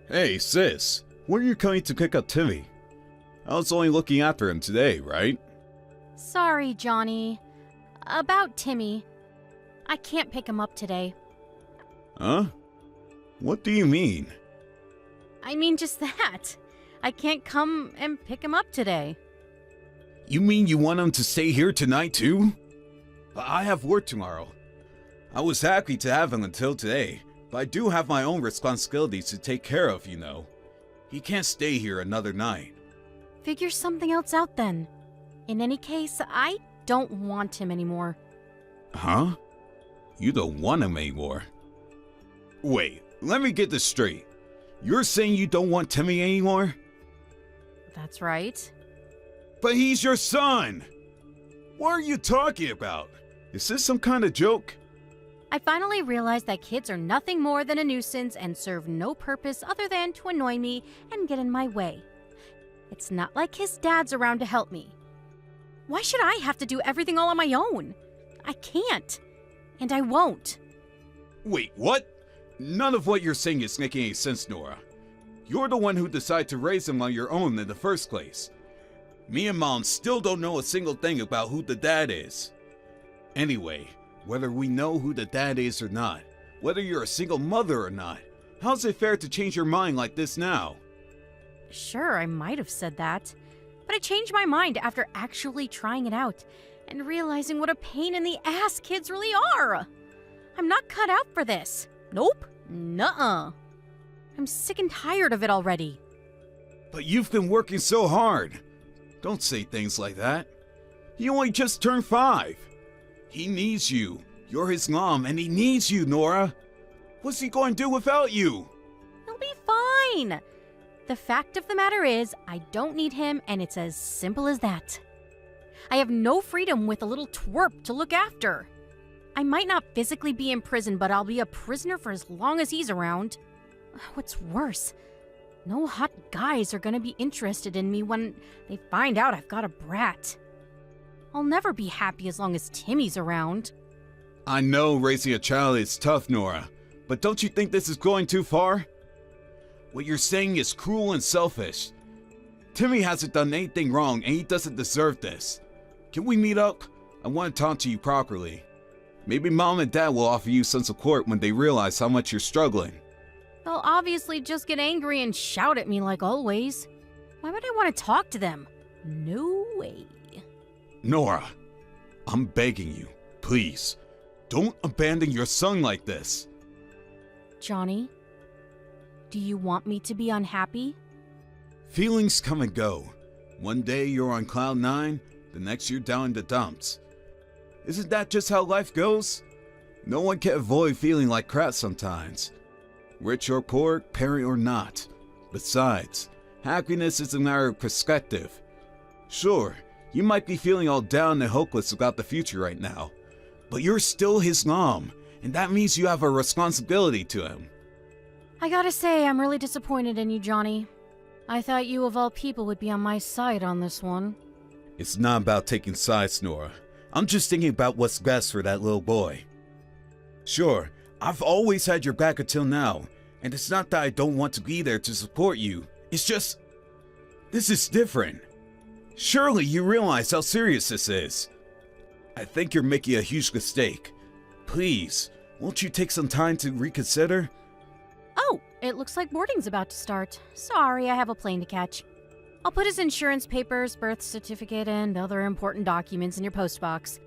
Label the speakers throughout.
Speaker 1: Hey, sis, when are you coming to pick up Timmy? I was only looking after him today, right?
Speaker 2: Sorry, Johnny. About Timmy. I can't pick him up today.
Speaker 1: Huh? What do you mean?
Speaker 2: I mean just that. I can't come and pick him up today.
Speaker 1: You mean you want him to stay here tonight too? I have work tomorrow. I was happy to have him until today, but I do have my own responsibilities to take care of, you know. He can't stay here another night.
Speaker 2: Figure something else out then. In any case, I don't want him anymore.
Speaker 1: Huh? You don't want him anymore? Wait, let me get this straight. You're saying you don't want Timmy anymore?
Speaker 2: That's right.
Speaker 1: But he's your son! What are you talking about? Is this some kind of joke?
Speaker 2: I finally realized that kids are nothing more than a nuisance and serve no purpose other than to annoy me and get in my way. It's not like his dad's around to help me. Why should I have to do everything all on my own? I can't. And I won't.
Speaker 1: Wait, what? None of what you're saying is making any sense, Nora. You're the one who decided to raise him on your own in the first place. Me and Mom still don't know a single thing about who the dad is. Anyway, whether we know who the dad is or not, whether you're a single mother or not, how's it fair to change your mind like this now?
Speaker 2: Sure, I might have said that, but I changed my mind after actually trying it out and realizing what a pain in the ass kids really are. I'm not cut out for this. Nope. Nuh-uh. I'm sick and tired of it already.
Speaker 1: But you've been working so hard. Don't say things like that. He only just turned 5. He needs you. You're his mom, and he needs you, Nora. What's he going to do without you?
Speaker 2: He'll be fine. The fact of the matter is, I don't need him, and it's as simple as that. I have no freedom with a little twerp to look after. I might not physically be in prison, but I'll be a prisoner for as long as he's around. What's worse, no hot guys are gonna be interested in me when they find out I've got a brat. I'll never be happy as long as Timmy's around.
Speaker 1: I know raising a child is tough, Nora, but don't you think this is going too far? What you're saying is cruel and selfish. Timmy hasn't done anything wrong and he doesn't deserve this. Can we meet up? I want to talk to you properly. Maybe Mom and Dad will offer you some support when they realize how much you're struggling.
Speaker 2: They'll obviously just get angry and shout at me like always. Why would I want to talk to them? No way.
Speaker 1: Nora, I'm begging you, please, don't abandon your son like this.
Speaker 2: Johnny, do you want me to be unhappy?
Speaker 1: Feelings come and go. One day you're on cloud 9, the next you're down in the dumps. Isn't that just how life goes? No one can avoid feeling like crap sometimes. Rich or poor, parent or not. Besides, happiness is a matter of perspective. Sure, you might be feeling all down and hopeless about the future right now, but you're still his mom, and that means you have a responsibility to him.
Speaker 2: I gotta say, I'm really disappointed in you, Johnny. I thought you of all people would be on my side on this one.
Speaker 1: It's not about taking sides, Nora. I'm just thinking about what's best for that little boy. Sure, I've always had your back until now, and it's not that I don't want to be there to support you. It's just, this is different. Surely you realize how serious this is. I think you're making a huge mistake. Please, won't you take some time to reconsider?
Speaker 2: Oh, it looks like boarding's about to start. Sorry, I have a plane to catch. I'll put his insurance papers, birth certificate, and other important documents in your postbox.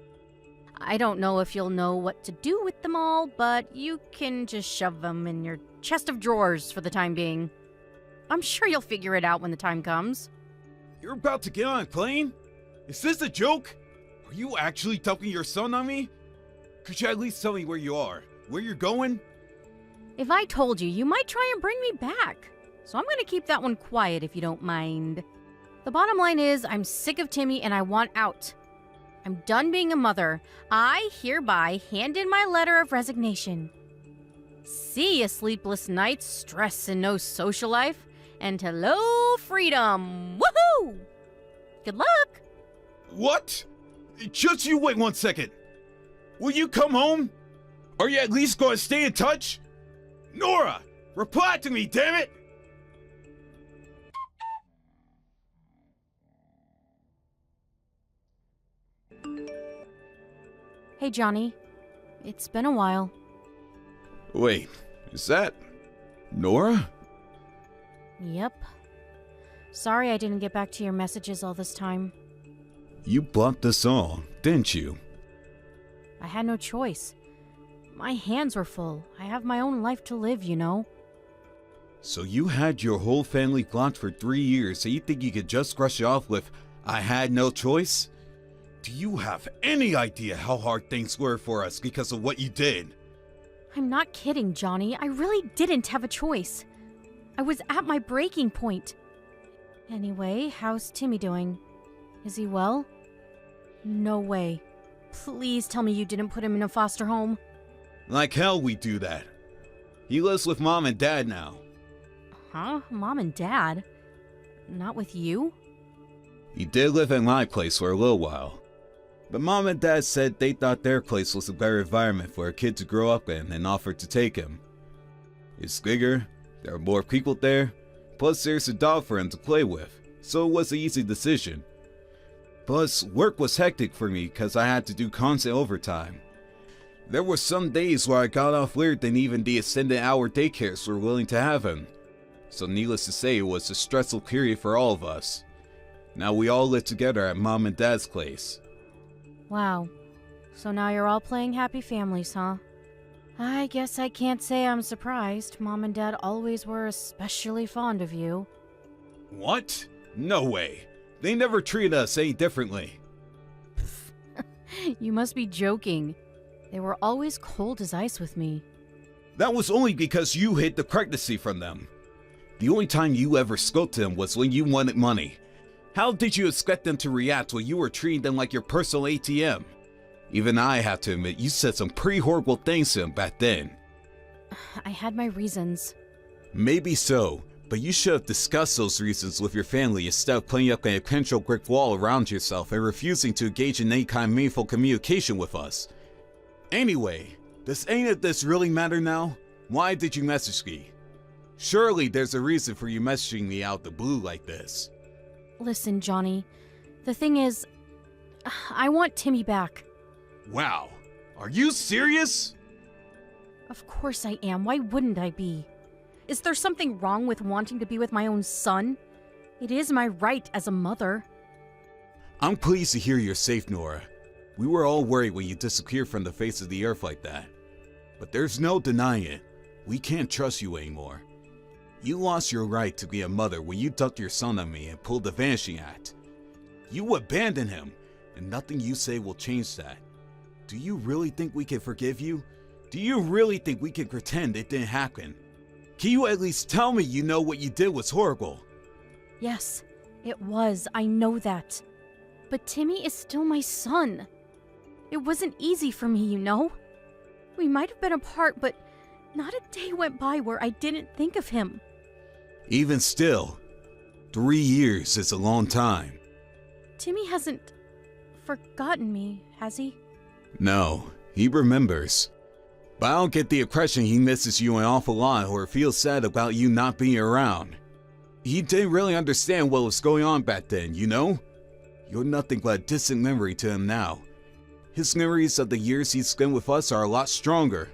Speaker 2: I don't know if you'll know what to do with them all, but you can just shove them in your chest of drawers for the time being. I'm sure you'll figure it out when the time comes.
Speaker 1: You're about to get on a plane? Is this a joke? Are you actually dumping your son on me? Could you at least tell me where you are? Where you're going?
Speaker 2: If I told you, you might try and bring me back. So I'm gonna keep that one quiet if you don't mind. The bottom line is, I'm sick of Timmy and I want out. I'm done being a mother. I hereby hand in my letter of resignation. See ya, sleepless nights, stress and no social life, and hello, freedom! Woohoo! Good luck!
Speaker 1: What? Just you wait 1 second. Will you come home? Are you at least going to stay in touch? Nora, reply to me, damn it!
Speaker 2: Hey, Johnny. It's been a while.
Speaker 1: Wait, is that Nora?
Speaker 2: Yep. Sorry I didn't get back to your messages all this time.
Speaker 1: You blocked us all, didn't you?
Speaker 2: I had no choice. My hands were full. I have my own life to live, you know.
Speaker 1: So you had your whole family blocked for 3 years, so you think you could just brush it off with, I had no choice? Do you have any idea how hard things were for us because of what you did?
Speaker 2: I'm not kidding, Johnny. I really didn't have a choice. I was at my breaking point. Anyway, how's Timmy doing? Is he well? No way. Please tell me you didn't put him in a foster home.
Speaker 1: Like hell we do that. He lives with Mom and Dad now.
Speaker 2: Huh? Mom and Dad? Not with you?
Speaker 1: He did live at my place for a little while. But Mom and Dad said they thought their place was a better environment for a kid to grow up in and offered to take him. It's bigger, there are more people there, plus there's a dog for him to play with, so it was an easy decision. Plus, work was hectic for me because I had to do constant overtime. There were some days where I got off later than even the extended hour daycares were willing to have him. So needless to say, it was a stressful period for all of us. Now we all live together at Mom and Dad's place.
Speaker 2: Wow. So now you're all playing happy families, huh? I guess I can't say I'm surprised. Mom and Dad always were especially fond of you.
Speaker 1: What? No way. They never treated us any differently.
Speaker 2: You must be joking. They were always cold as ice with me.
Speaker 1: That was only because you hid the pregnancy from them. The only time you ever spoke to them was when you wanted money. How did you expect them to react when you were treating them like your personal ATM? Even I have to admit, you said some pretty horrible things to them back then.
Speaker 2: I had my reasons.
Speaker 1: Maybe so, but you should have discussed those reasons with your family instead of putting up a potential brick wall around yourself and refusing to engage in any kind of meaningful communication with us. Anyway, does any of this really matter now? Why did you message me? Surely there's a reason for you messaging me out the blue like this.
Speaker 2: Listen, Johnny. The thing is, I want Timmy back.
Speaker 1: Wow, are you serious?
Speaker 2: Of course I am. Why wouldn't I be? Is there something wrong with wanting to be with my own son? It is my right as a mother.
Speaker 1: I'm pleased to hear you're safe, Nora. We were all worried when you disappeared from the face of the earth like that. But there's no denying it. We can't trust you anymore. You lost your right to be a mother when you dumped your son on me and pulled the Vanishing Act. You abandoned him, and nothing you say will change that. Do you really think we can forgive you? Do you really think we can pretend it didn't happen? Can you at least tell me you know what you did was horrible?
Speaker 2: Yes, it was. I know that. But Timmy is still my son. It wasn't easy for me, you know? We might have been apart, but not a day went by where I didn't think of him.
Speaker 1: Even still, 3 years is a long time.
Speaker 2: Timmy hasn't forgotten me, has he?
Speaker 1: No, he remembers. But I don't get the impression he misses you an awful lot or feels sad about you not being around. He didn't really understand what was going on back then, you know? You're nothing but a distant memory to him now. His memories of the years he spent with us are a lot stronger.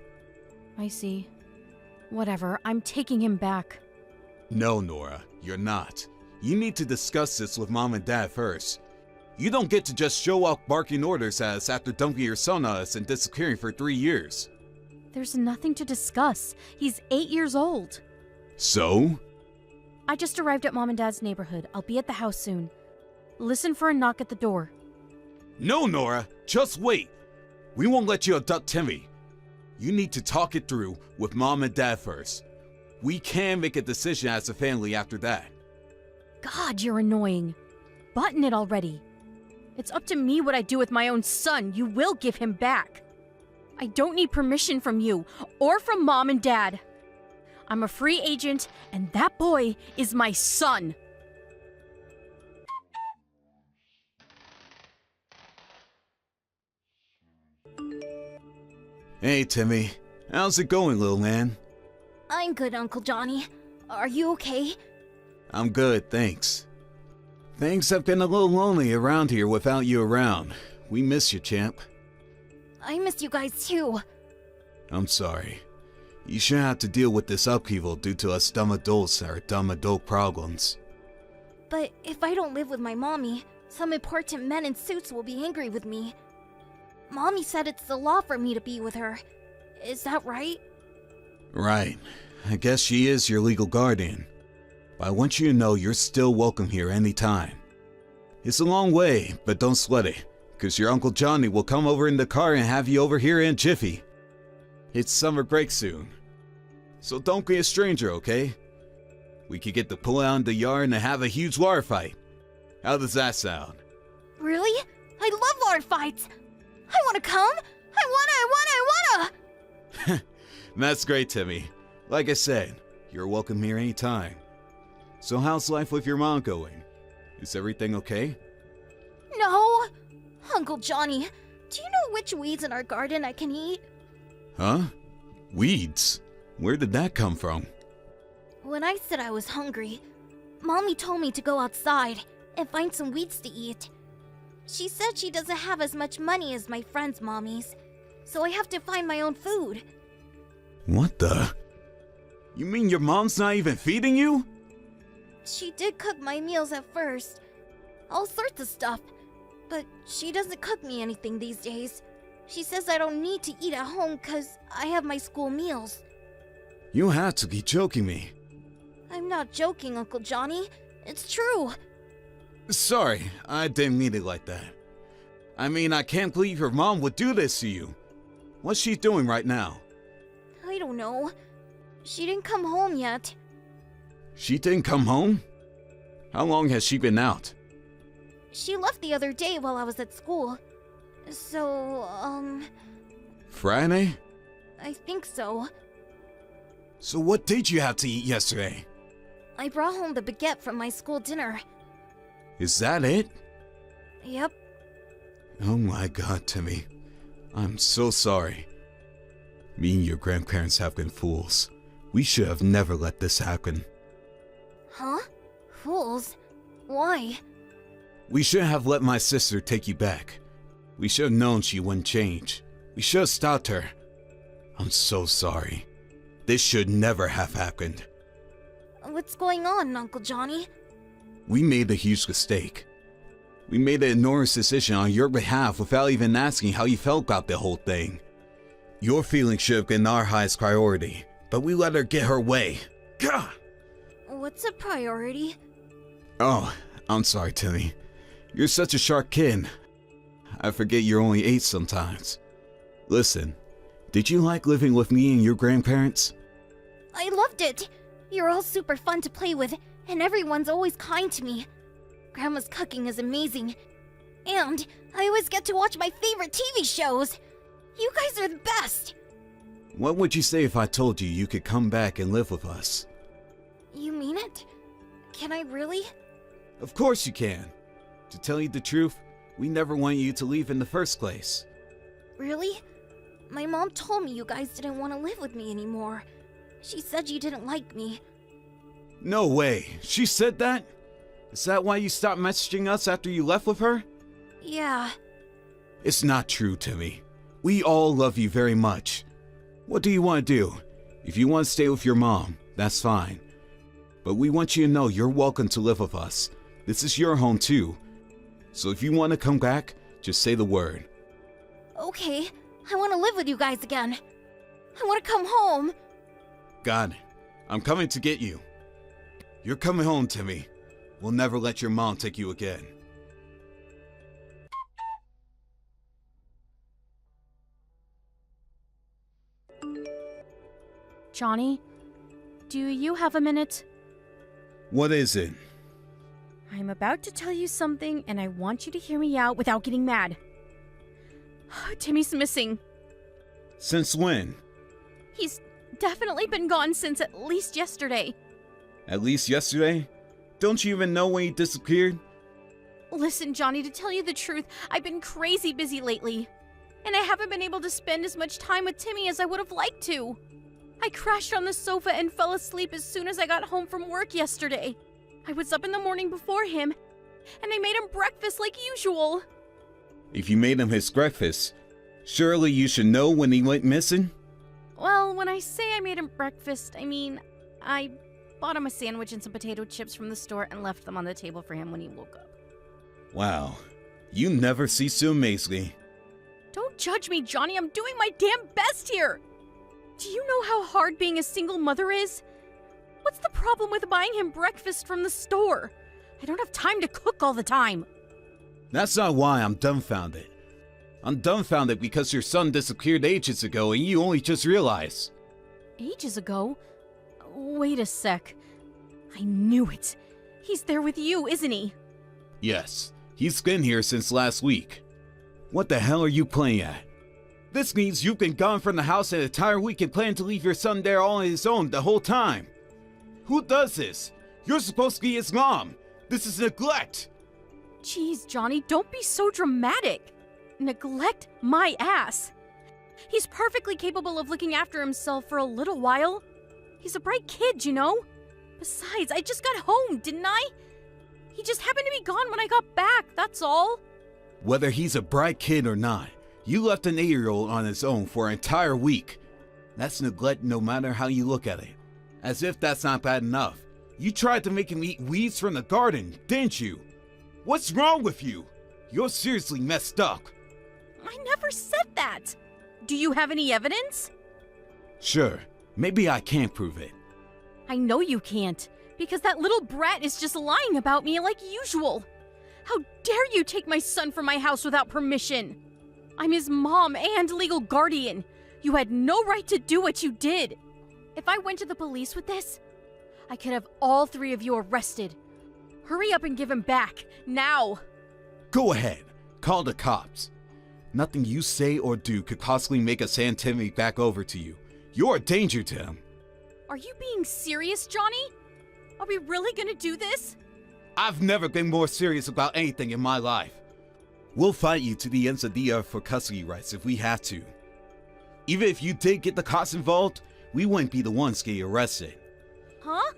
Speaker 2: I see. Whatever, I'm taking him back.
Speaker 1: No, Nora, you're not. You need to discuss this with Mom and Dad first. You don't get to just show up barking orders at us after dumping your son on us and disappearing for 3 years.
Speaker 2: There's nothing to discuss. He's 8 years old.
Speaker 1: So?
Speaker 2: I just arrived at Mom and Dad's neighborhood. I'll be at the house soon. Listen for a knock at the door.
Speaker 1: No, Nora, just wait. We won't let you abduct Timmy. You need to talk it through with Mom and Dad first. We can make a decision as a family after that.
Speaker 2: God, you're annoying. Button it already. It's up to me what I do with my own son. You will give him back. I don't need permission from you or from Mom and Dad. I'm a free agent, and that boy is my son.
Speaker 1: Hey, Timmy. How's it going, little man?
Speaker 3: I'm good, Uncle Johnny. Are you okay?
Speaker 1: I'm good, thanks. Things have been a little lonely around here without you around. We miss you, champ.
Speaker 3: I miss you guys too.
Speaker 1: I'm sorry. You shouldn't have to deal with this upheaval due to us dumb adults and our dumb adult problems.
Speaker 3: But if I don't live with my mommy, some important men in suits will be angry with me. Mommy said it's the law for me to be with her. Is that right?
Speaker 1: Right. I guess she is your legal guardian. But I want you to know you're still welcome here anytime. It's a long way, but don't sweat it, because your Uncle Johnny will come over in the car and have you over here in a jiffy. It's summer break soon. So don't be a stranger, okay? We could get to pull out in the yard and have a huge water fight. How does that sound?
Speaker 3: Really? I love water fights! I wanna come! I wanna!
Speaker 1: That's great, Timmy. Like I said, you're welcome here anytime. So how's life with your mom going? Is everything okay?
Speaker 3: No! Uncle Johnny, do you know which weeds in our garden I can eat?
Speaker 1: Huh? Weeds? Where did that come from?
Speaker 3: When I said I was hungry, Mommy told me to go outside and find some weeds to eat. She said she doesn't have as much money as my friends' mommies, so I have to find my own food.
Speaker 1: What the? You mean your mom's not even feeding you?
Speaker 3: She did cook my meals at first, all sorts of stuff, but she doesn't cook me anything these days. She says I don't need to eat at home because I have my school meals.
Speaker 1: You have to be joking me.
Speaker 3: I'm not joking, Uncle Johnny. It's true.
Speaker 1: Sorry, I didn't mean it like that. I mean, I can't believe your mom would do this to you. What's she doing right now?
Speaker 3: I don't know. She didn't come home yet.
Speaker 1: She didn't come home? How long has she been out?
Speaker 3: She left the other day while I was at school. So,
Speaker 1: Friday?
Speaker 3: I think so.
Speaker 1: So what did you have to eat yesterday?
Speaker 3: I brought home the baguette from my school dinner.
Speaker 1: Is that it?
Speaker 3: Yep.
Speaker 1: Oh my god, Timmy. I'm so sorry. Me and your grandparents have been fools. We should have never let this happen.
Speaker 3: Huh? Fools? Why?
Speaker 1: We shouldn't have let my sister take you back. We should have known she wouldn't change. We should have stopped her. I'm so sorry. This should never have happened.
Speaker 3: What's going on, Uncle Johnny?
Speaker 1: We made a huge mistake. We made an enormous decision on your behalf without even asking how you felt about the whole thing. Your feelings should have been our highest priority, but we let her get her way. Gah!
Speaker 3: What's a priority?
Speaker 1: Oh, I'm sorry, Timmy. You're such a sharp kid. I forget you're only 8 sometimes. Listen, did you like living with me and your grandparents?
Speaker 3: I loved it! You're all super fun to play with, and everyone's always kind to me. Grandma's cooking is amazing. And I always get to watch my favorite TV shows. You guys are the best!
Speaker 1: What would you say if I told you you could come back and live with us?
Speaker 3: You mean it? Can I really?
Speaker 1: Of course you can. To tell you the truth, we never wanted you to leave in the first place.
Speaker 3: Really? My mom told me you guys didn't want to live with me anymore. She said you didn't like me.
Speaker 1: No way. She said that? Is that why you stopped messaging us after you left with her?
Speaker 3: Yeah.
Speaker 1: It's not true, Timmy. We all love you very much. What do you want to do? If you want to stay with your mom, that's fine. But we want you to know you're welcome to live with us. This is your home too. So if you want to come back, just say the word.
Speaker 3: Okay, I want to live with you guys again. I want to come home.
Speaker 1: Got it. I'm coming to get you. You're coming home, Timmy. We'll never let your mom take you again.
Speaker 2: Johnny, do you have a minute?
Speaker 1: What is it?
Speaker 2: I'm about to tell you something, and I want you to hear me out without getting mad. Timmy's missing.
Speaker 1: Since when?
Speaker 2: He's definitely been gone since at least yesterday.
Speaker 1: At least yesterday? Don't you even know when he disappeared?
Speaker 2: Listen, Johnny, to tell you the truth, I've been crazy busy lately. And I haven't been able to spend as much time with Timmy as I would have liked to. I crashed on the sofa and fell asleep as soon as I got home from work yesterday. I was up in the morning before him, and I made him breakfast like usual.
Speaker 1: If you made him his breakfast, Surely you should know when he went missing?
Speaker 2: Well, when I say I made him breakfast, I mean, I bought him a sandwich and some potato chips from the store and left them on the table for him when he woke up.
Speaker 1: Wow, you never cease to amaze me.
Speaker 2: Don't judge me, Johnny. I'm doing my damn best here. Do you know how hard being a single mother is? What's the problem with buying him breakfast from the store? I don't have time to cook all the time.
Speaker 1: That's not why I'm dumbfounded. I'm dumbfounded because your son disappeared ages ago and you only just realized.
Speaker 2: Ages ago? Wait a sec. I knew it. He's there with you, isn't he?
Speaker 1: Yes, he's been here since last week. What the hell are you playing at? This means you've been gone from the house an entire week and plan to leave your son there all on his own the whole time. Who does this? You're supposed to be his mom. This is neglect.
Speaker 2: Jeez, Johnny, don't be so dramatic. Neglect my ass. He's perfectly capable of looking after himself for a little while. He's a bright kid, you know? Besides, I just got home, didn't I? He just happened to be gone when I got back, that's all.
Speaker 1: Whether he's a bright kid or not, you left an 8-year-old on his own for an entire week. That's neglect no matter how you look at it. As if that's not bad enough. You tried to make him eat weeds from the garden, didn't you? What's wrong with you? You're seriously messed up.
Speaker 2: I never said that. Do you have any evidence?
Speaker 1: Sure, maybe I can't prove it.
Speaker 2: I know you can't, because that little brat is just lying about me like usual. How dare you take my son from my house without permission? I'm his mom and legal guardian. You had no right to do what you did. If I went to the police with this, I could have all 3 of you arrested. Hurry up and give him back, now.
Speaker 1: Go ahead, call the cops. Nothing you say or do could possibly make us hand Timmy back over to you. You're a danger to him.
Speaker 2: Are you being serious, Johnny? Are we really gonna do this?
Speaker 1: I've never been more serious about anything in my life. We'll fight you to the ends of the earth for custody rights if we have to. Even if you did get the cops involved, we wouldn't be the ones getting arrested.
Speaker 2: Huh?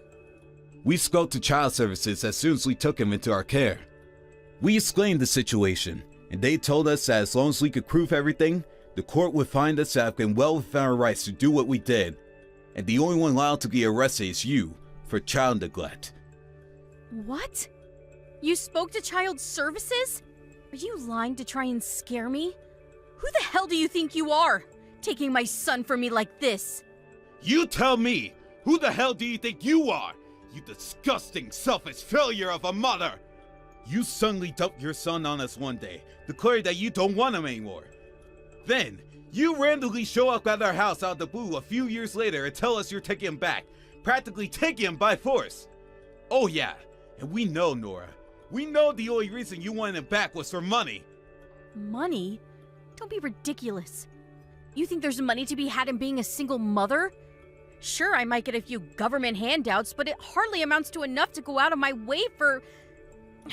Speaker 1: We spoke to child services as soon as we took him into our care. We explained the situation, and they told us that as long as we could prove everything, the court would find us to have been well within our rights to do what we did, and the only one allowed to be arrested is you, for child neglect.
Speaker 2: What? You spoke to child services? Are you lying to try and scare me? Who the hell do you think you are, taking my son from me like this?
Speaker 1: You tell me! Who the hell do you think you are? You disgusting, selfish failure of a mother! You suddenly dumped your son on us one day, declaring that you don't want him anymore. Then, you randomly show up at our house out of the blue a few years later and tell us you're taking him back, practically taking him by force. Oh yeah, and we know, Nora. We know the only reason you wanted him back was for money.
Speaker 2: Money? Don't be ridiculous. You think there's money to be had in being a single mother? Sure, I might get a few government handouts, but it hardly amounts to enough to go out of my way for...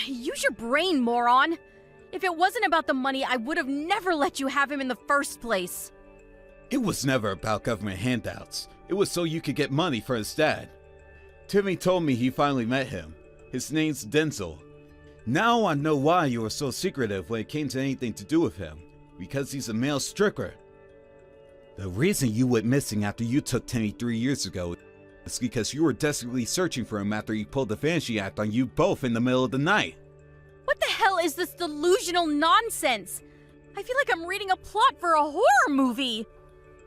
Speaker 2: Use your brain, moron! If it wasn't about the money, I would have never let you have him in the first place.
Speaker 1: It was never about government handouts. It was so you could get money for his dad. Timmy told me he finally met him. His name's Denzel. Now I know why you were so secretive when it came to anything to do with him. Because he's a male stricker. The reason you went missing after you took Timmy 3 years ago is because you were desperately searching for him after he pulled the Vanishing Act on you both in the middle of the night.
Speaker 2: What the hell is this delusional nonsense? I feel like I'm reading a plot for a horror movie.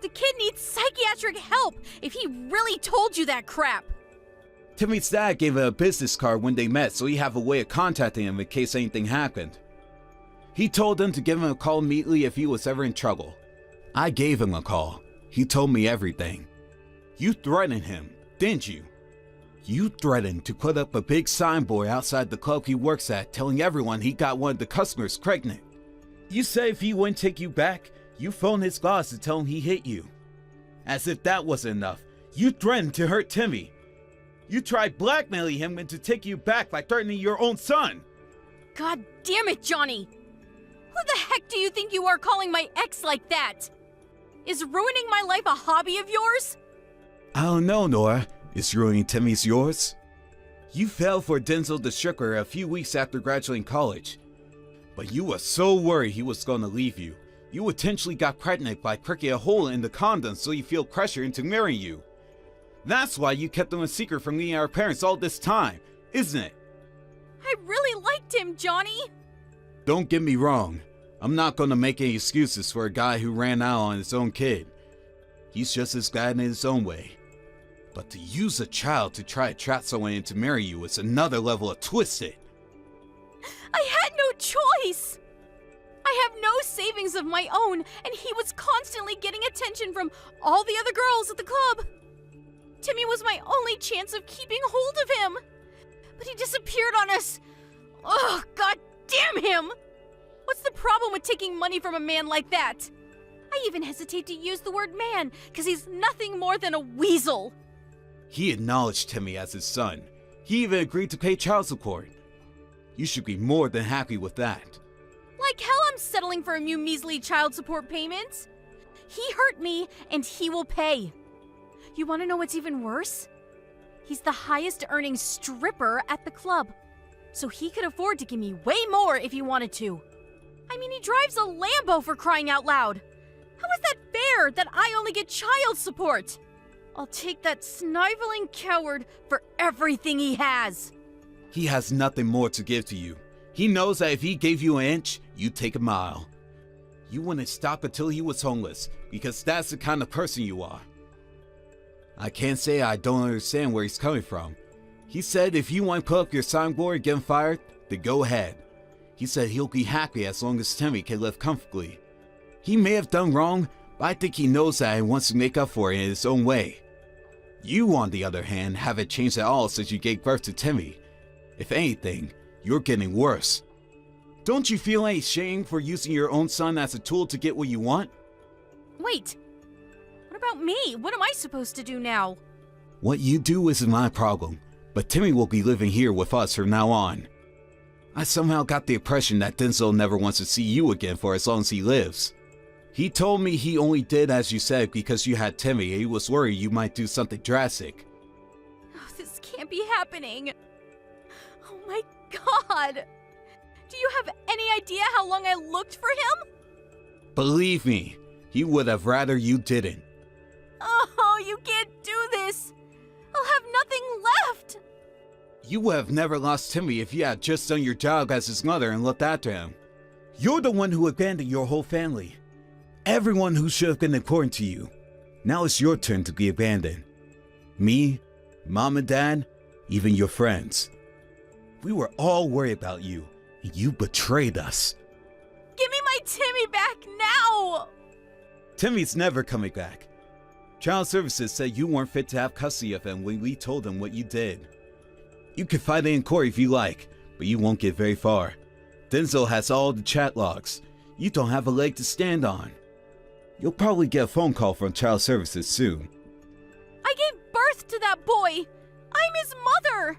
Speaker 2: The kid needs psychiatric help if he really told you that crap.
Speaker 1: Timmy's dad gave him a business card when they met so he'd have a way of contacting him in case anything happened. He told him to give him a call immediately if he was ever in trouble. I gave him a call. He told me everything. You threatened him, didn't you? You threatened to put up a big signboard outside the club he works at telling everyone he got one of the customers pregnant. You said if he wouldn't take you back, you phoned his boss to tell him he hit you. As if that wasn't enough, you threatened to hurt Timmy. You tried blackmailing him into taking you back by threatening your own son.
Speaker 2: God damn it, Johnny! Who the heck do you think you are calling my ex like that? Is ruining my life a hobby of yours?
Speaker 1: I don't know, Nora. Is ruining Timmy's yours? You fell for Denzel the Stricker a few weeks after graduating college. But you were so worried he was going to leave you. You intentionally got pregnant by pricking a hole in the condom so you feel pressure into marrying you. That's why you kept them a secret from me and our parents all this time, isn't it?
Speaker 2: I really liked him, Johnny!
Speaker 1: Don't get me wrong. I'm not gonna make any excuses for a guy who ran out on his own kid. He's just as bad in his own way. But to use a child to try to trap someone into marry you is another level of twisted.
Speaker 2: I had no choice! I have no savings of my own, and he was constantly getting attention from all the other girls at the club. Timmy was my only chance of keeping hold of him. But he disappeared on us. Ugh, god damn him! What's the problem with taking money from a man like that? I even hesitate to use the word man, because he's nothing more than a weasel.
Speaker 1: He acknowledged Timmy as his son. He even agreed to pay child support. You should be more than happy with that.
Speaker 2: Like hell I'm settling for a few measly child support payments. He hurt me, and he will pay. You want to know what's even worse? He's the highest earning stripper at the club, so he could afford to give me way more if he wanted to. I mean, he drives a Lambo, for crying out loud. How is that fair that I only get child support? I'll take that sniveling coward for everything he has.
Speaker 1: He has nothing more to give to you. He knows that if he gave you an inch, you'd take a mile. You wouldn't stop until he was homeless, because that's the kind of person you are. I can't say I don't understand where he's coming from. He said if you want to put up your signboard and get him fired, then go ahead. He said he'll be happy as long as Timmy can live comfortably. He may have done wrong, but I think he knows that and wants to make up for it in his own way. You, on the other hand, haven't changed at all since you gave birth to Timmy. If anything, you're getting worse. Don't you feel any shame for using your own son as a tool to get what you want?
Speaker 2: Wait, what about me? What am I supposed to do now?
Speaker 1: What you do isn't my problem, but Timmy will be living here with us from now on. I somehow got the impression that Denzel never wants to see you again for as long as he lives. He told me he only did as you said because you had Timmy and he was worried you might do something drastic.
Speaker 2: Oh, this can't be happening. Oh my god! Do you have any idea how long I looked for him?
Speaker 1: Believe me, he would have rather you didn't.
Speaker 2: Oh, you can't do this! I'll have nothing left!
Speaker 1: You would have never lost Timmy if you had just done your job as his mother and looked after him. You're the one who abandoned your whole family. Everyone who should have been important to you. Now it's your turn to be abandoned. Me, Mom and Dad, even your friends. We were all worried about you, and you betrayed us.
Speaker 2: Give me my Timmy back now!
Speaker 1: Timmy's never coming back. Child Services said you weren't fit to have custody of him when we told them what you did. You can fight it in court if you like, but you won't get very far. Denzel has all the chat logs. You don't have a leg to stand on. You'll probably get a phone call from Child Services soon.
Speaker 2: I gave birth to that boy! I'm his mother!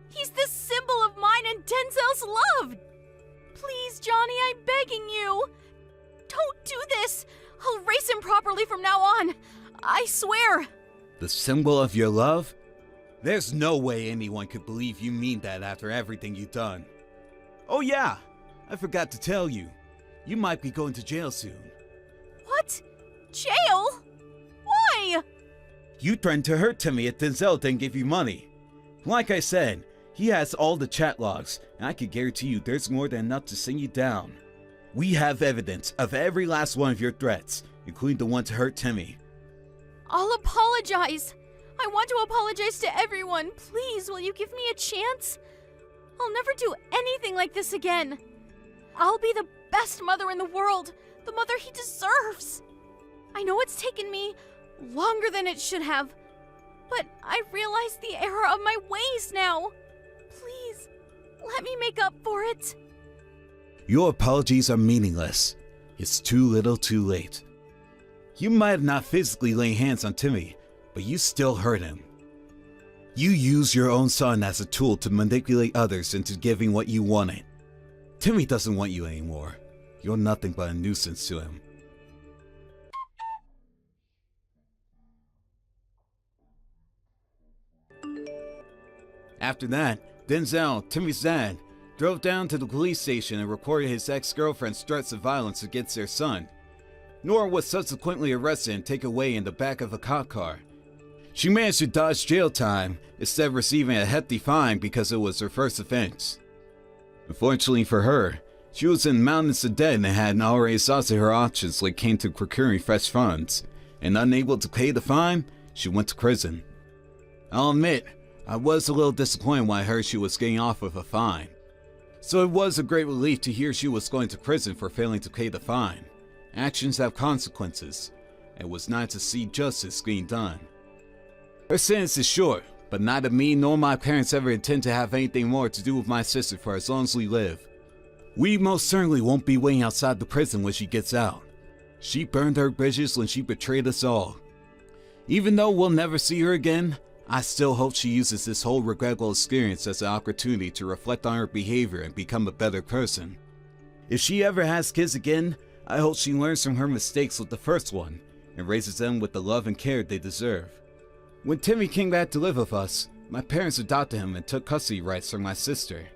Speaker 2: He's the symbol of mine and Denzel's love! Please, Johnny, I'm begging you! Don't do this! I'll raise him properly from now on! I swear!
Speaker 1: The symbol of your love? There's no way anyone could believe you mean that after everything you've done. Oh yeah, I forgot to tell you. You might be going to jail soon.
Speaker 2: What? Jail? Why?
Speaker 1: You threatened to hurt Timmy if Denzel didn't give you money. Like I said, he has all the chat logs, and I can guarantee you there's more than enough to send you down. We have evidence of every last one of your threats, including the one to hurt Timmy.
Speaker 2: I'll apologize. I want to apologize to everyone. Please, will you give me a chance? I'll never do anything like this again. I'll be the best mother in the world, the mother he deserves. I know it's taken me longer than it should have, but I realize the error of my ways now. Please, let me make up for it.
Speaker 1: Your apologies are meaningless. It's too little too late. You might have not physically laid hands on Timmy, but you still hurt him. You used your own son as a tool to manipulate others into giving what you wanted. Timmy doesn't want you anymore. You're nothing but a nuisance to him. After that, Denzel, Timmy's dad, drove down to the police station and reported his ex-girlfriend's threats of violence against their son. Nora was subsequently arrested and taken away in the back of a cop car. She managed to dodge jail time instead of receiving a hefty fine because it was her first offense. Unfortunately for her, she was in mountains of debt and had already exhausted her options when it came to procuring fresh funds, and unable to pay the fine, she went to prison. I'll admit, I was a little disappointed when I heard she was getting off with a fine. So it was a great relief to hear she was going to prison for failing to pay the fine. Actions have consequences, and it was nice to see justice being done. Her sentence is short, but neither me nor my parents ever intend to have anything more to do with my sister for as long as we live. We most certainly won't be waiting outside the prison when she gets out. She burned her bridges when she betrayed us all. Even though we'll never see her again, I still hope she uses this whole regrettable experience as an opportunity to reflect on her behavior and become a better person. If she ever has kids again, I hope she learns from her mistakes with the first one and raises them with the love and care they deserve. When Timmy came back to live with us, my parents adopted him and took custody rights from my sister.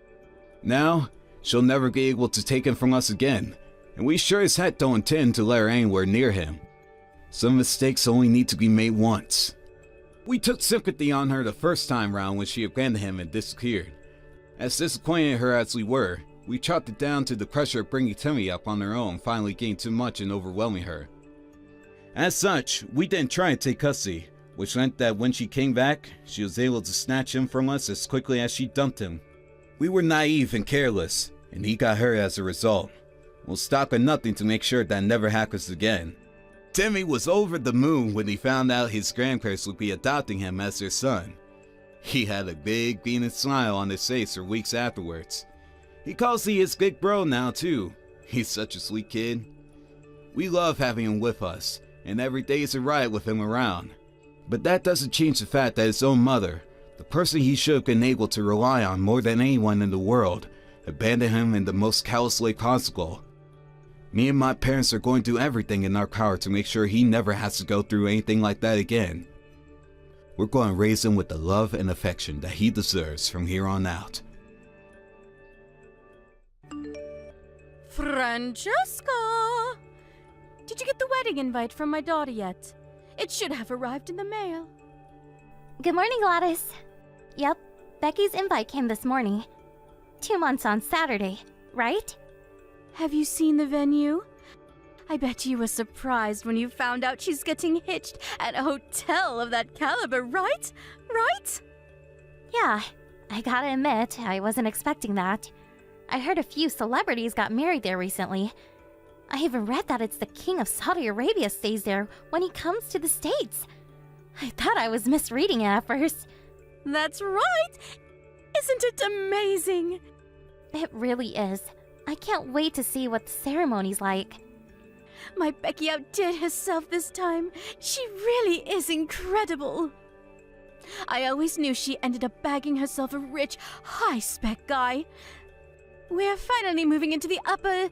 Speaker 1: Now, she'll never be able to take him from us again, and we sure as heck don't intend to let her anywhere near him. Some mistakes only need to be made once. We took sympathy on her the first time round when she abandoned him and disappeared. As disappointed her as we were, we chalked it down to the pressure of bringing Timmy up on her own finally getting too much and overwhelming her. As such, we didn't try and take custody, which meant that when she came back, she was able to snatch him from us as quickly as she dumped him. We were naive and careless, and he got her as a result. We'll stop at nothing to make sure that never happens again. Timmy was over the moon when he found out his grandparents would be adopting him as their son. He had a big beaming smile on his face for weeks afterwards. He calls me his big bro now too. He's such a sweet kid. We love having him with us, and every day is a riot with him around. But that doesn't change the fact that his own mother, the person he should have been able to rely on more than anyone in the world, abandoned him in the most callous way possible. Me and my parents are going to do everything in our power to make sure he never has to go through anything like that again. We're going to raise him with the love and affection that he deserves from here on out.
Speaker 2: Francesca! Did you get the wedding invite from my daughter yet? It should have arrived in the mail.
Speaker 3: Good morning, Gladys. Yep, Becky's invite came this morning. 2 months on Saturday, right?
Speaker 2: Have you seen the venue? I bet you were surprised when you found out she's getting hitched at a hotel of that caliber, right? Right?
Speaker 3: Yeah, I gotta admit, I wasn't expecting that. I heard a few celebrities got married there recently. I even read that it's the King of Saudi Arabia stays there when he comes to the States. I thought I was misreading it at first.
Speaker 2: That's right! Isn't it amazing?
Speaker 3: It really is. I can't wait to see what the ceremony's like.
Speaker 2: My Becky outdid herself this time. She really is incredible. I always knew she ended up bagging herself a rich, high-spec guy. We're finally moving into the upper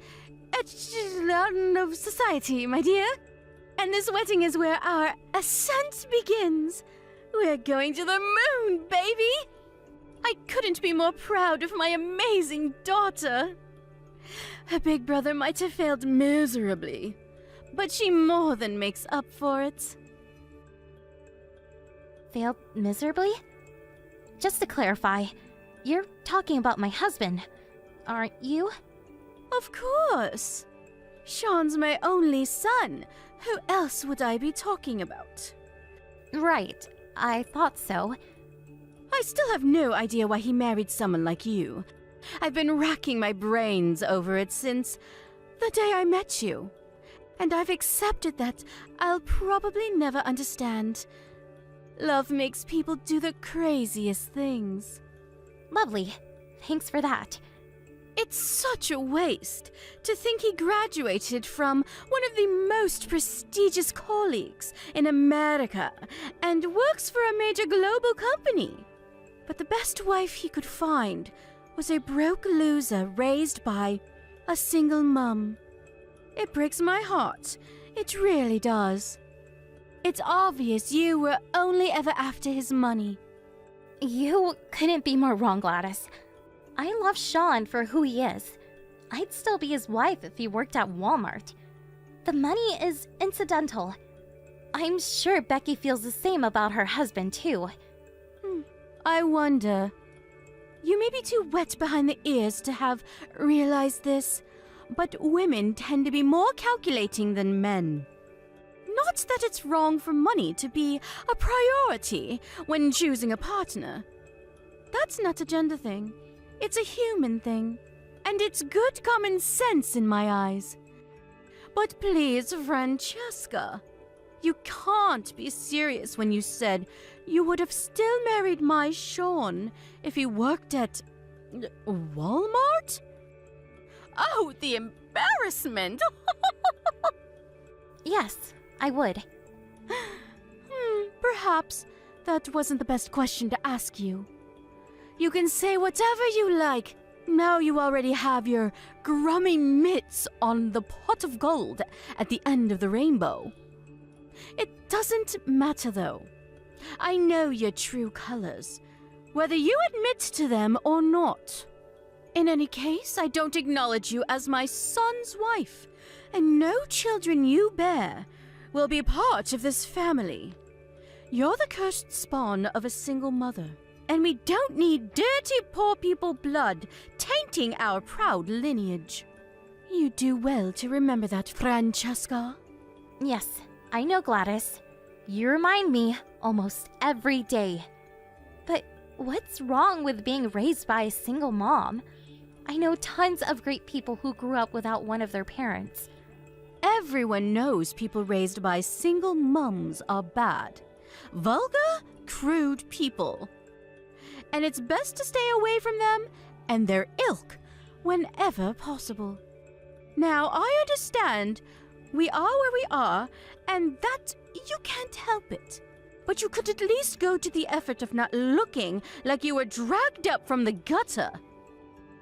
Speaker 2: echelon of society, my dear. And this wedding is where our ascent begins. We're going to the moon, baby! I couldn't be more proud of my amazing daughter. Her big brother might have failed miserably, but she more than makes up for it.
Speaker 3: Failed miserably? Just to clarify, you're talking about my husband, aren't you?
Speaker 2: Of course. Sean's my only son. Who else would I be talking about?
Speaker 3: Right, I thought so.
Speaker 2: I still have no idea why he married someone like you. I've been racking my brains over it since the day I met you. And I've accepted that I'll probably never understand. Love makes people do the craziest things.
Speaker 3: Lovely. Thanks for that.
Speaker 2: It's such a waste to think he graduated from one of the most prestigious colleges in America and works for a major global company. But the best wife he could find was a broke loser raised by a single mum. It breaks my heart. It really does. It's obvious you were only ever after his money.
Speaker 3: You couldn't be more wrong, Gladys. I love Sean for who he is. I'd still be his wife if he worked at Walmart. The money is incidental. I'm sure Becky feels the same about her husband, too.
Speaker 2: I wonder. You may be too wet behind the ears to have realized this, but women tend to be more calculating than men. Not that it's wrong for money to be a priority when choosing a partner. That's not a gender thing. It's a human thing. And it's good common sense in my eyes. But please, Francesca, you can't be serious when you said you would have still married my Sean if he worked at Walmart? Oh, the embarrassment!
Speaker 3: Yes, I would.
Speaker 2: Perhaps that wasn't the best question to ask you. You can say whatever you like. Now you already have your grummy mitts on the pot of gold at the end of the rainbow. It doesn't matter, though. I know your true colors, whether you admit to them or not. In any case, I don't acknowledge you as my son's wife, and no children you bear will be part of this family. You're the cursed spawn of a single mother, and we don't need dirty poor people blood tainting our proud lineage. You do well to remember that, Francesca.
Speaker 3: Yes, I know, Gladys. You remind me almost every day. But what's wrong with being raised by a single mom? I know tons of great people who grew up without one of their parents.
Speaker 2: Everyone knows people raised by single mums are bad. Vulgar, crude people. And it's best to stay away from them and their ilk whenever possible. Now, I understand we are where we are, and that you can't help it. But you could at least go to the effort of not looking like you were dragged up from the gutter.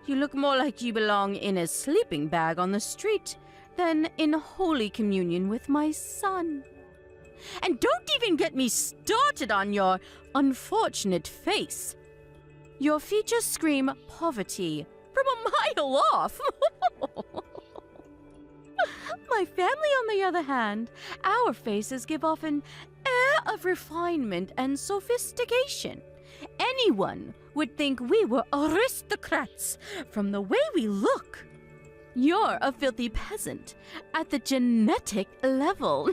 Speaker 2: You look more like you belong in a sleeping bag on the street than in Holy Communion with my son. And don't even get me started on your unfortunate face. Your features scream poverty from a mile off. My family, on the other hand, our faces give off an air of refinement and sophistication. Anyone would think we were aristocrats from the way we look. You're a filthy peasant at the genetic level.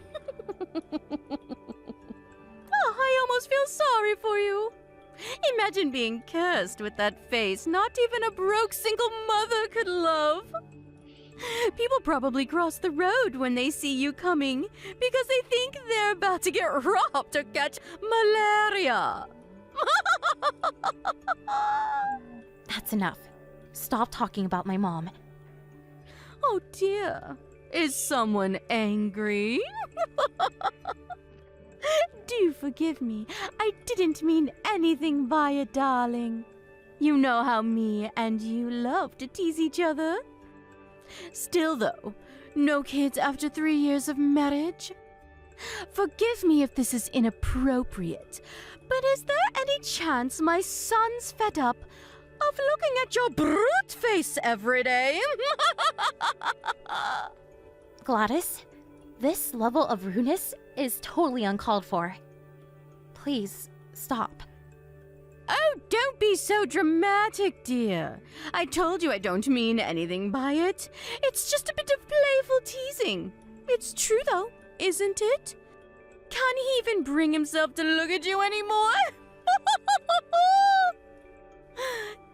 Speaker 2: Oh, I almost feel sorry for you. Imagine being cursed with that face not even a broke single mother could love. People probably cross the road when they see you coming because they think they're about to get robbed or catch malaria.
Speaker 3: That's enough. Stop talking about my mom.
Speaker 2: Oh dear, is someone angry? Do forgive me, I didn't mean anything by it, darling. You know how me and you love to tease each other. Still though, no kids after 3 years of marriage? Forgive me if this is inappropriate, but is there any chance my son's fed up of looking at your brute face every day?
Speaker 3: Gladys, this level of rudeness is totally uncalled for. Please, stop.
Speaker 2: Oh, don't be so dramatic, dear. I told you I don't mean anything by it. It's just a bit of playful teasing. It's true, though, isn't it? Can't he even bring himself to look at you anymore?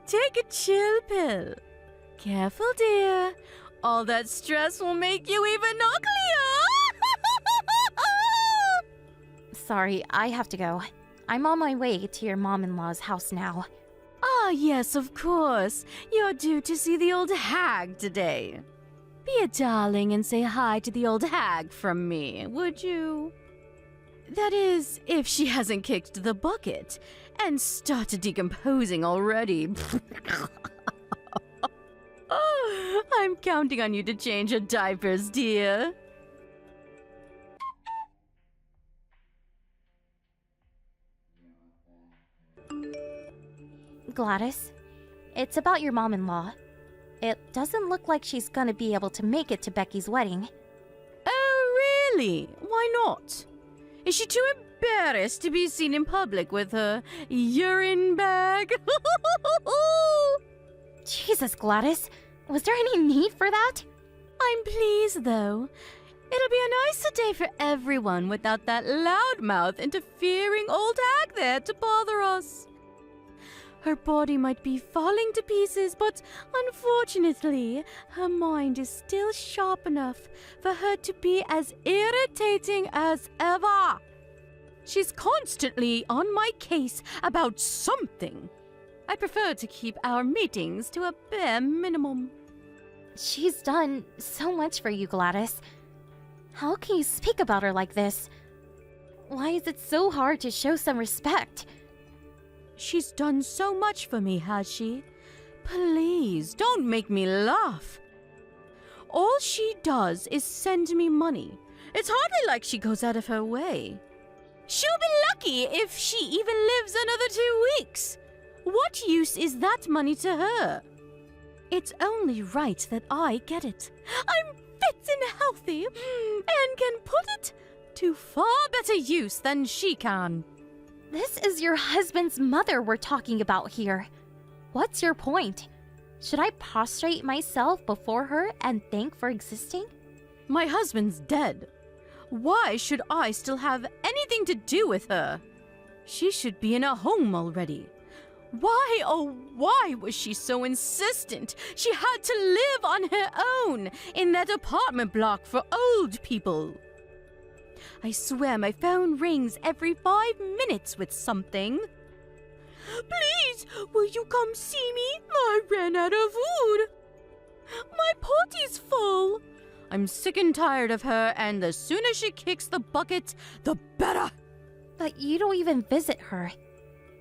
Speaker 2: Take a chill pill. Careful, dear. All that stress will make you even uglier.
Speaker 3: Sorry, I have to go. I'm on my way to your mom-in-law's house now.
Speaker 2: Ah, yes, of course. You're due to see the old hag today. Be a darling and say hi to the old hag from me, would you? That is, if she hasn't kicked the bucket and started decomposing already. Oh, I'm counting on you to change your diapers, dear.
Speaker 3: Gladys, it's about your mom-in-law. It doesn't look like she's gonna be able to make it to Becky's wedding.
Speaker 2: Really? Why not? Is she too embarrassed to be seen in public with her urine bag?
Speaker 3: Jesus, Gladys. Was there any need for that?
Speaker 2: I'm pleased, though. It'll be a nicer day for everyone without that loudmouth interfering old hag there to bother us. Her body might be falling to pieces, but unfortunately, her mind is still sharp enough for her to be as irritating as ever. She's constantly on my case about something. I prefer to keep our meetings to a bare minimum.
Speaker 3: She's done so much for you, Gladys. How can you speak about her like this? Why is it so hard to show some respect?
Speaker 2: She's done so much for me, has she? Please, don't make me laugh. All she does is send me money. It's hardly like she goes out of her way. She'll be lucky if she even lives another 2 weeks. What use is that money to her? It's only right that I get it. I'm fit and healthy and can put it to far better use than she can.
Speaker 3: This is your husband's mother we're talking about here. What's your point? Should I prostrate myself before her and thank for existing?
Speaker 2: My husband's dead. Why should I still have anything to do with her? She should be in a home already. Why, oh, why was she so insistent she had to live on her own in that apartment block for old people? I swear my phone rings every 5 minutes with something. Please, will you come see me? I ran out of food. My potty's full. I'm sick and tired of her, and the sooner she kicks the bucket, the better.
Speaker 3: But you don't even visit her.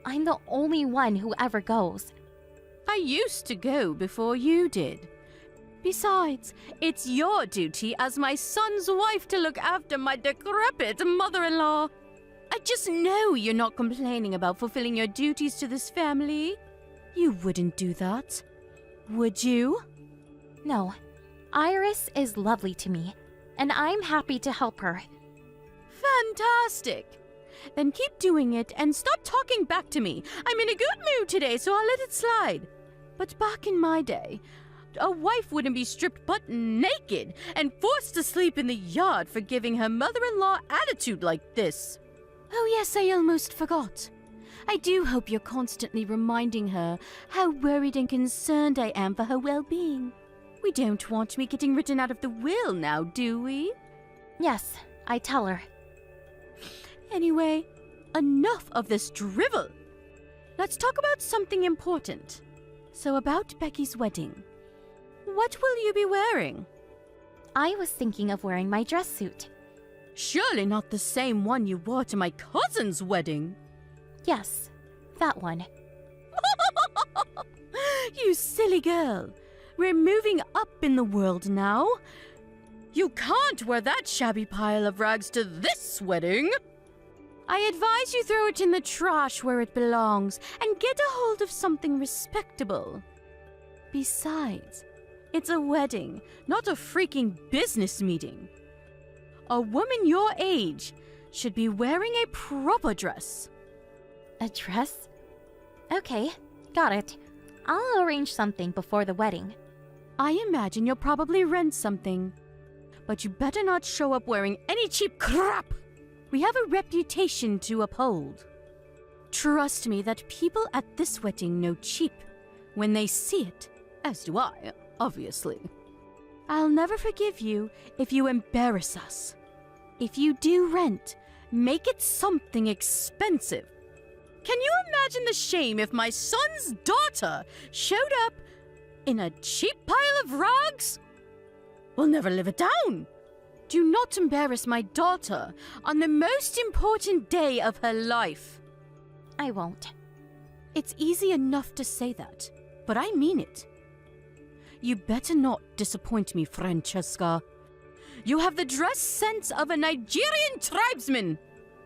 Speaker 3: I'm the only one who ever goes.
Speaker 2: I used to go before you did. Besides, it's your duty as my son's wife to look after my decrepit mother-in-law. I just know you're not complaining about fulfilling your duties to this family. You wouldn't do that, would you?
Speaker 3: No, Iris is lovely to me, and I'm happy to help her.
Speaker 2: Fantastic! Then keep doing it and stop talking back to me. I'm in a good mood today, so I'll let it slide. But back in my day, a wife wouldn't be stripped butt naked and forced to sleep in the yard for giving her mother-in-law attitude like this. Oh yes, I almost forgot. I do hope you're constantly reminding her how worried and concerned I am for her well-being. We don't want me getting written out of the will now, do we?
Speaker 3: Yes, I tell her.
Speaker 2: Anyway, enough of this drivel. Let's talk about something important. So about Becky's wedding. What will you be wearing?
Speaker 3: I was thinking of wearing my dress suit.
Speaker 2: Surely not the same one you wore to my cousin's wedding.
Speaker 3: Yes, that one.
Speaker 2: You silly girl. We're moving up in the world now. You can't wear that shabby pile of rags to this wedding. I advise you throw it in the trash where it belongs and get a hold of something respectable. Besides, it's a wedding, not a freaking business meeting. A woman your age should be wearing a proper dress.
Speaker 3: A dress? Okay, got it. I'll arrange something before the wedding.
Speaker 2: I imagine you'll probably rent something. But you better not show up wearing any cheap crap. We have a reputation to uphold. Trust me that people at this wedding know cheap when they see it, as do I, obviously. I'll never forgive you if you embarrass us. If you do rent, make it something expensive. Can you imagine the shame if my son's daughter showed up in a cheap pile of rags? We'll never live it down. Do not embarrass my daughter on the most important day of her life.
Speaker 3: I won't.
Speaker 2: It's easy enough to say that, but I mean it. You better not disappoint me, Francesca. You have the dress sense of a Nigerian tribesman,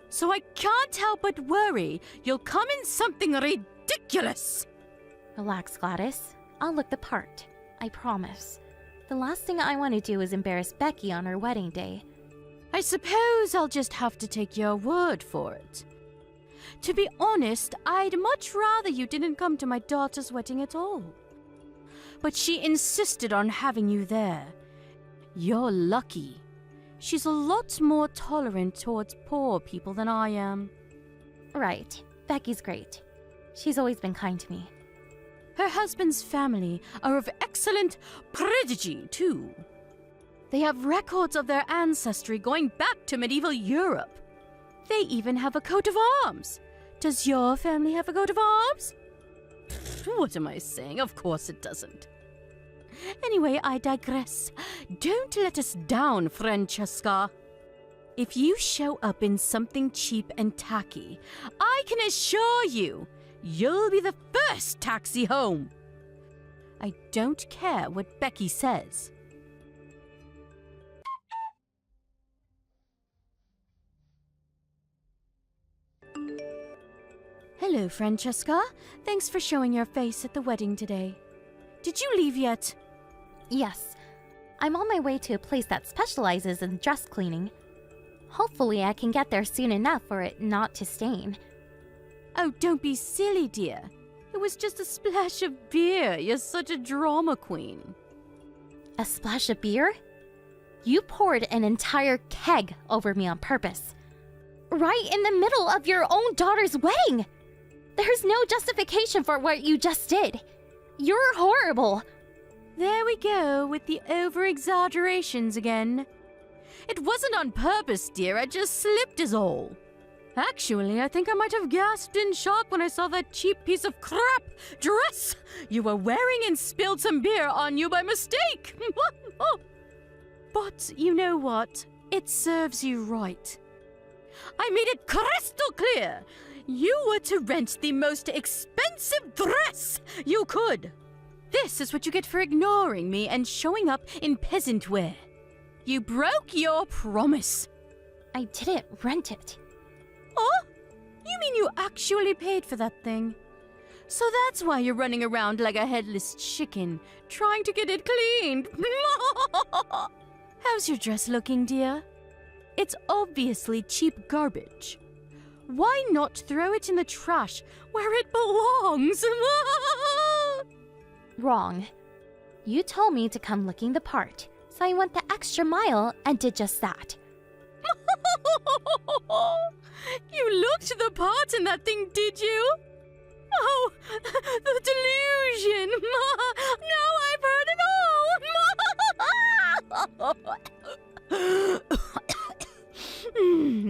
Speaker 2: so I can't help but worry you'll come in something ridiculous.
Speaker 3: Relax, Gladys. I'll look the part. I promise. The last thing I want to do is embarrass Becky on her wedding day.
Speaker 2: I suppose I'll just have to take your word for it. To be honest, I'd much rather you didn't come to my daughter's wedding at all. But she insisted on having you there. You're lucky. She's a lot more tolerant towards poor people than I am.
Speaker 3: Right. Becky's great. She's always been kind to me.
Speaker 2: Her husband's family are of excellent prodigy, too. They have records of their ancestry going back to medieval Europe. They even have a coat of arms. Does your family have a coat of arms? What am I saying? Of course it doesn't. Anyway, I digress. Don't let us down, Francesca. If you show up in something cheap and tacky, I can assure you, you'll be the first taxi home. I don't care what Becky says. Hello, Francesca. Thanks for showing your face at the wedding today. Did you leave yet?
Speaker 3: Yes. I'm on my way to a place that specializes in dress cleaning. Hopefully I can get there soon enough for it not to stain.
Speaker 2: Oh, don't be silly, dear. It was just a splash of beer. You're such a drama queen.
Speaker 3: A splash of beer? You poured an entire keg over me on purpose. Right in the middle of your own daughter's wedding! There's no justification for what you just did. You're horrible.
Speaker 2: There we go with the over-exaggerations again. It wasn't on purpose, dear. I just slipped is all. Actually, I think I might have gasped in shock when I saw that cheap piece of crap dress you were wearing and spilled some beer on you by mistake. But you know what? It serves you right. I made it crystal clear. You were to rent the most expensive dress you could. This is what you get for ignoring me and showing up in peasant wear. You broke your promise.
Speaker 3: I didn't rent it.
Speaker 2: Oh? You mean you actually paid for that thing? So that's why you're running around like a headless chicken, trying to get it cleaned. How's your dress looking, dear? It's obviously cheap garbage. Why not throw it in the trash where it belongs?
Speaker 3: Wrong. You told me to come looking the part, so I went the extra mile and did just that.
Speaker 2: You looked the part in that thing, did you? Oh, the delusion! Now I've heard it all!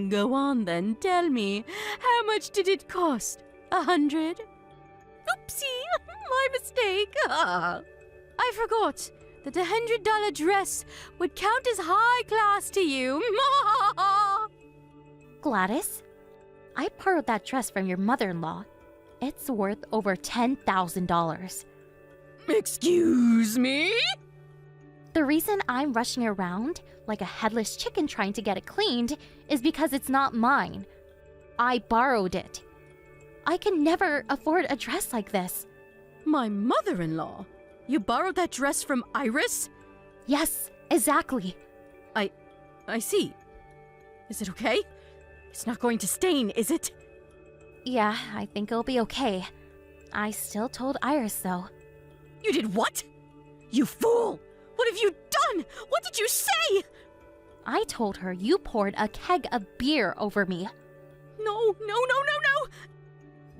Speaker 2: Go on then, tell me. How much did it cost? 100? Oopsie, my mistake. I forgot that $100 dress would count as high class to you.
Speaker 3: Gladys, I borrowed that dress from your mother-in-law. It's worth over $10,000.
Speaker 2: Excuse me?
Speaker 3: The reason I'm rushing around like a headless chicken trying to get it cleaned is because it's not mine. I borrowed it. I can never afford a dress like this.
Speaker 2: My mother-in-law? You borrowed that dress from Iris?
Speaker 3: Yes, exactly.
Speaker 2: I see. Is it okay? It's not going to stain, is it?
Speaker 3: Yeah, I think it'll be okay. I still told Iris, though.
Speaker 2: You did what? You fool! What have you done? What did you say?
Speaker 3: I told her you poured a keg of beer over me.
Speaker 2: No.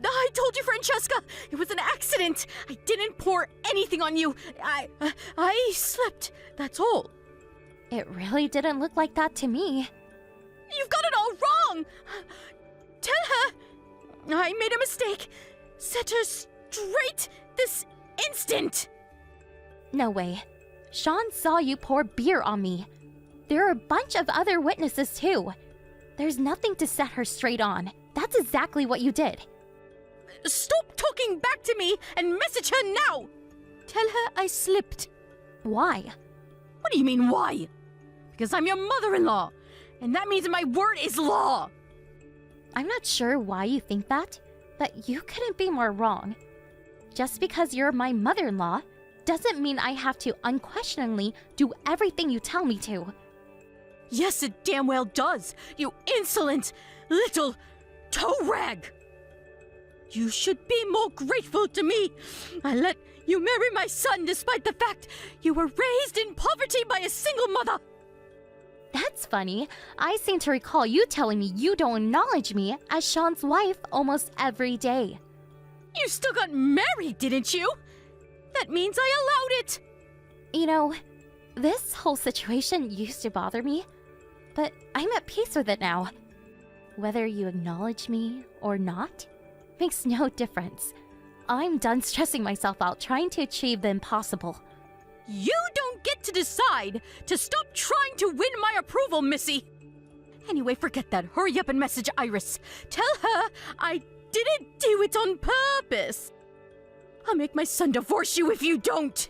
Speaker 2: I told you, Francesca. It was an accident. I didn't pour anything on you. I slipped. That's all.
Speaker 3: It really didn't look like that to me.
Speaker 2: You've got it all wrong. Tell her I made a mistake. Set her straight this instant.
Speaker 3: No way. Sean saw you pour beer on me. There are a bunch of other witnesses, too. There's nothing to set her straight on. That's exactly what you did.
Speaker 2: Stop talking back to me and message her now! Tell her I slipped.
Speaker 3: Why?
Speaker 2: What do you mean, why? Because I'm your mother-in-law, and that means my word is law.
Speaker 3: I'm not sure why you think that, but you couldn't be more wrong. Just because you're my mother-in-law doesn't mean I have to unquestioningly do everything you tell me to.
Speaker 2: Yes, it damn well does, you insolent little toe rag! You should be more grateful to me. I let you marry my son despite the fact you were raised in poverty by a single mother.
Speaker 3: That's funny. I seem to recall you telling me you don't acknowledge me as Sean's wife almost every day.
Speaker 2: You still got married, didn't you? That means I allowed it.
Speaker 3: You know, this whole situation used to bother me, but I'm at peace with it now. Whether you acknowledge me or not makes no difference. I'm done stressing myself out trying to achieve the impossible.
Speaker 2: You don't get to decide to stop trying to win my approval, Missy. Anyway, forget that. Hurry up and message Iris. Tell her I didn't do it on purpose. I'll make my son divorce you if you don't.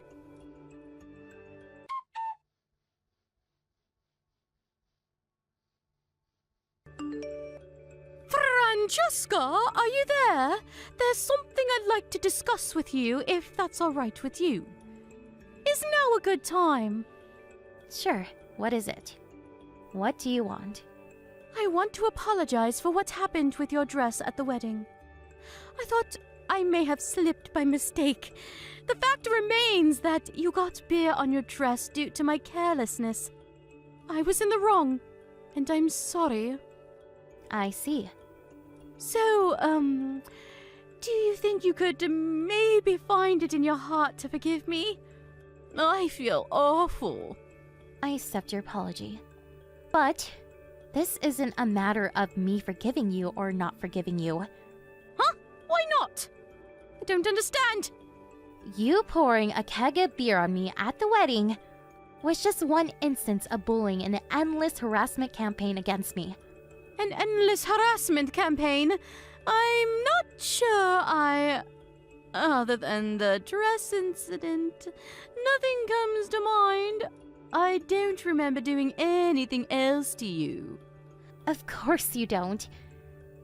Speaker 2: Francesca, are you there? There's something I'd like to discuss with you, if that's all right with you. Is now a good time?
Speaker 3: Sure, what is it? What do you want?
Speaker 2: I want to apologize for what happened with your dress at the wedding. I thought I may have slipped by mistake. The fact remains that you got beer on your dress due to my carelessness. I was in the wrong, and I'm sorry.
Speaker 3: I see.
Speaker 2: So, do you think you could maybe find it in your heart to forgive me? I feel awful.
Speaker 3: I accept your apology. But this isn't a matter of me forgiving you or not forgiving you.
Speaker 2: Huh? Why not? I don't understand.
Speaker 3: You pouring a keg of beer on me at the wedding was just one instance of bullying in an endless harassment campaign against me.
Speaker 2: An endless harassment campaign? I'm not sure other than the dress incident, nothing comes to mind. I don't remember doing anything else to you.
Speaker 3: Of course you don't.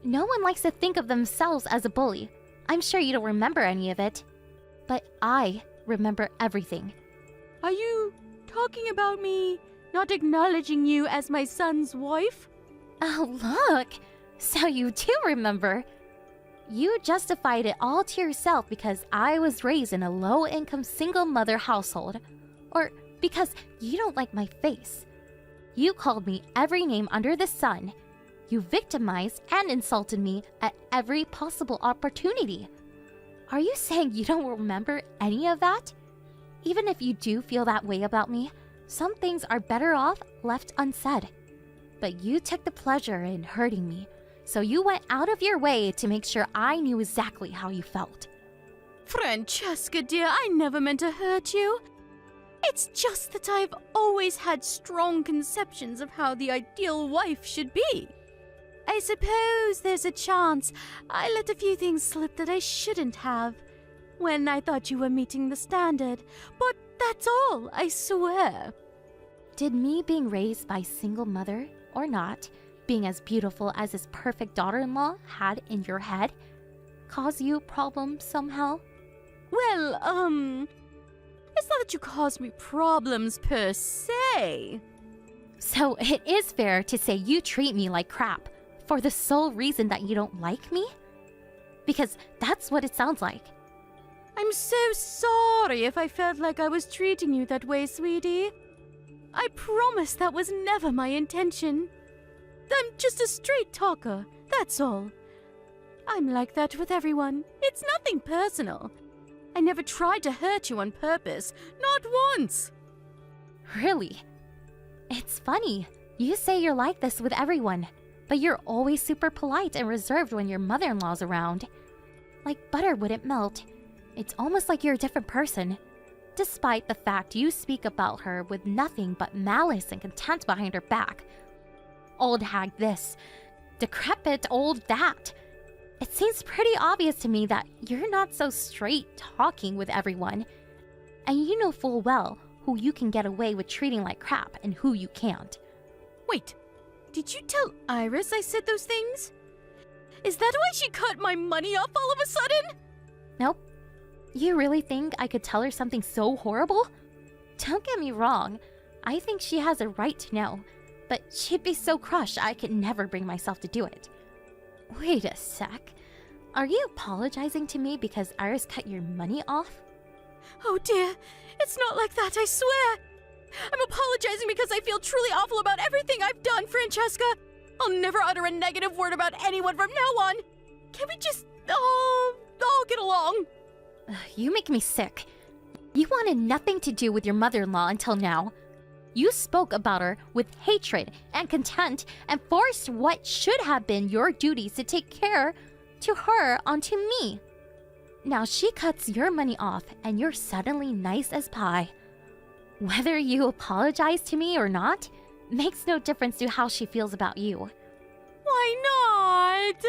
Speaker 3: No one likes to think of themselves as a bully. I'm sure you don't remember any of it. But I remember everything.
Speaker 2: Are you talking about me not acknowledging you as my son's wife?
Speaker 3: Oh, look! So you do remember. You justified it all to yourself because I was raised in a low-income single mother household. Or because you don't like my face. You called me every name under the sun. You victimized and insulted me at every possible opportunity. Are you saying you don't remember any of that? Even if you do feel that way about me, some things are better off left unsaid. But you took the pleasure in hurting me, so you went out of your way to make sure I knew exactly how you felt.
Speaker 2: Francesca, dear, I never meant to hurt you. It's just that I've always had strong conceptions of how the ideal wife should be. I suppose there's a chance I let a few things slip that I shouldn't have when I thought you were meeting the standard, but that's all, I swear.
Speaker 3: Did me being raised by a single mother, or not, being as beautiful as this perfect daughter-in-law had in your head, cause you problems somehow?
Speaker 2: Well, it's not that you caused me problems per se.
Speaker 3: So it is fair to say you treat me like crap for the sole reason that you don't like me? Because that's what it sounds like.
Speaker 2: I'm so sorry if I felt like I was treating you that way, sweetie. I promise that was never my intention. I'm just a straight talker, that's all. I'm like that with everyone. It's nothing personal. I never tried to hurt you on purpose, not once.
Speaker 3: Really? It's funny. You say you're like this with everyone, but you're always super polite and reserved when your mother-in-law's around. Like butter wouldn't melt. It's almost like you're a different person. Despite the fact you speak about her with nothing but malice and contempt behind her back. Old hag this, decrepit old that. It seems pretty obvious to me that you're not so straight talking with everyone. And you know full well who you can get away with treating like crap and who you can't.
Speaker 2: Wait, did you tell Iris I said those things? Is that why she cut my money off all of a sudden?
Speaker 3: Nope. You really think I could tell her something so horrible? Don't get me wrong. I think she has a right to know.
Speaker 4: but she'd be so crushed I could never bring myself to do it. Wait a sec. Are you apologizing to me because Iris cut your money off?
Speaker 2: Oh dear, it's not like that, I swear. I'm apologizing because I feel truly awful about everything I've done, Francesca. I'll never utter a negative word about anyone from now on. Can we just all get along?
Speaker 4: You make me sick. You wanted nothing to do with your mother-in-law until now. You spoke about her with hatred and contempt and forced what should have been your duties to take care to her onto me. Now she cuts your money off and you're suddenly nice as pie. Whether you apologize to me or not makes no difference to how she feels about you.
Speaker 2: Why not?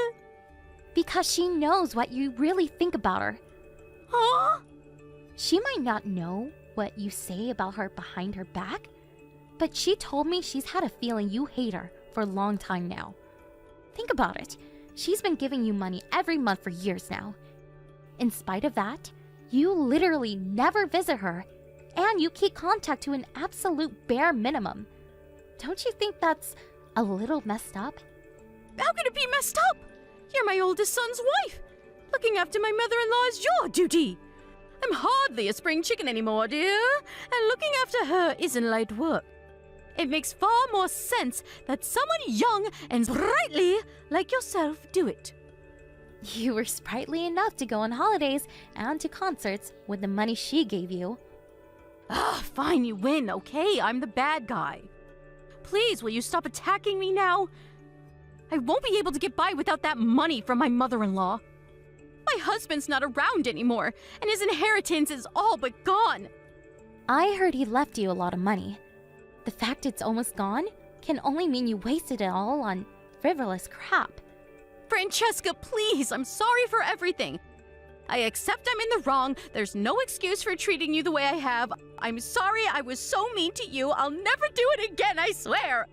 Speaker 4: Because she knows what you really think about her.
Speaker 2: Huh?
Speaker 4: She might not know what you say about her behind her back, but she told me she's had a feeling you hate her for a long time now. Think about it. She's been giving you money every month for years now. In spite of that, you literally never visit her, and you keep contact to an absolute bare minimum. Don't you think that's a little messed up?
Speaker 2: How could it be messed up? You're my oldest son's wife. Looking after my mother-in-law is your duty. I'm hardly a spring chicken anymore, dear, and looking after her isn't light work. It makes far more sense that someone young and sprightly like yourself do it.
Speaker 4: You were sprightly enough to go on holidays and to concerts with the money she gave you.
Speaker 2: Fine, you win, okay? I'm the bad guy. Please, will you stop attacking me now? I won't be able to get by without that money from my mother-in-law. My husband's not around anymore, and his inheritance is all but gone.
Speaker 4: I heard he left you a lot of money. The fact it's almost gone can only mean you wasted it all on frivolous crap.
Speaker 2: Francesca, please, I'm sorry for everything. I accept I'm in the wrong. There's no excuse for treating you the way I have. I'm sorry I was so mean to you. I'll never do it again, I swear.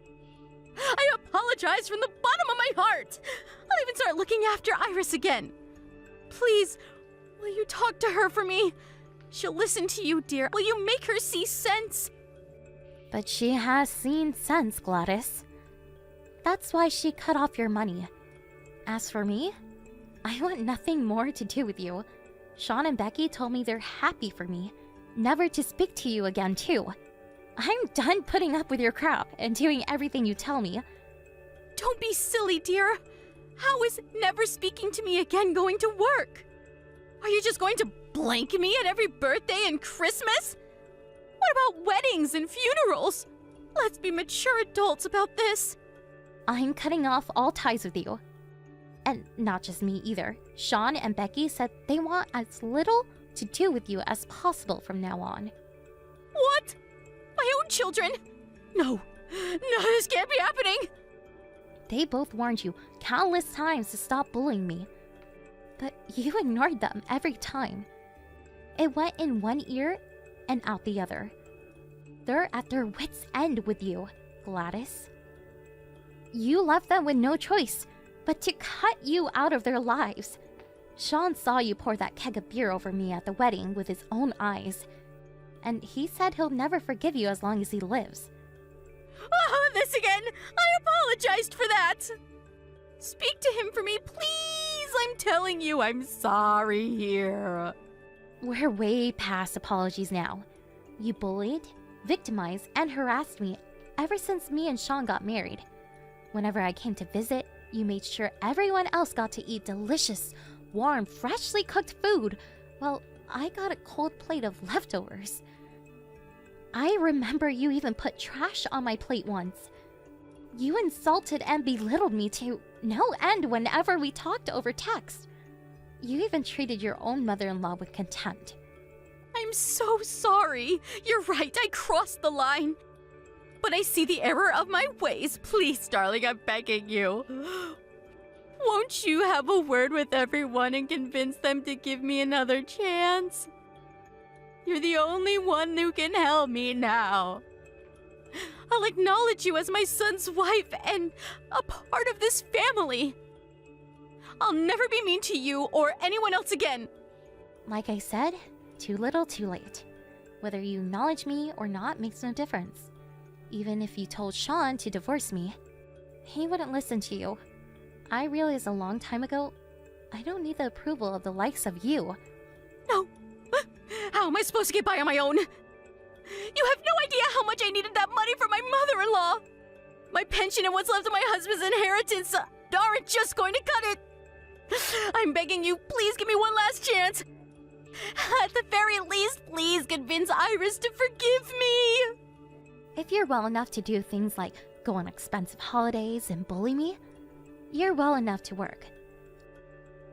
Speaker 2: I apologize from the bottom of my heart. I'll even start looking after Iris again. Please, will you talk to her for me? She'll listen to you, dear. Will you make her see sense?
Speaker 4: But she has seen sense, Gladys. That's why she cut off your money. As for me, I want nothing more to do with you. Sean and Becky told me they're happy for me, never to speak to you again, too. I'm done putting up with your crap and doing everything you tell me.
Speaker 2: Don't be silly, dear. How is never speaking to me again going to work? Are you just going to blank me at every birthday and Christmas? What about weddings and funerals? Let's be mature adults about this.
Speaker 4: I'm cutting off all ties with you. And not just me either. Sean and Becky said they want as little to do with you as possible from now on.
Speaker 2: What? My own children? No, this can't be happening.
Speaker 4: They both warned you countless times to stop bullying me. But you ignored them every time. It went in one ear and out the other. They're at their wits' end with you, Gladys. You left them with no choice but to cut you out of their lives. Sean saw you pour that keg of beer over me at the wedding with his own eyes. And he said he'll never forgive you as long as he lives.
Speaker 2: Oh, this again! I apologized for that! Speak to him for me, please! I'm telling you, I'm sorry here.
Speaker 4: We're way past apologies now. You bullied, victimized, and harassed me ever since me and Sean got married. Whenever I came to visit, you made sure everyone else got to eat delicious, warm, freshly cooked food, while I got a cold plate of leftovers. I remember you even put trash on my plate once. You insulted and belittled me to no end whenever we talked over text. You even treated your own mother-in-law with contempt.
Speaker 2: I'm so sorry. You're right, I crossed the line. But I see the error of my ways. Please, darling, I'm begging you. Won't you have a word with everyone and convince them to give me another chance? You're the only one who can help me now. I'll acknowledge you as my son's wife and a part of this family. I'll never be mean to you or anyone else again.
Speaker 4: Like I said, too little, too late. Whether you acknowledge me or not makes no difference. Even if you told Sean to divorce me, he wouldn't listen to you. I realized a long time ago, I don't need the approval of the likes of you.
Speaker 2: No. How am I supposed to get by on my own? You have no idea how much I needed that money for my mother-in-law. My pension and what's left of my husband's inheritance aren't just going to cut it. I'm begging you, please give me one last chance. At the very least, please convince Iris to forgive me.
Speaker 4: If you're well enough to do things like go on expensive holidays and bully me, you're well enough to work.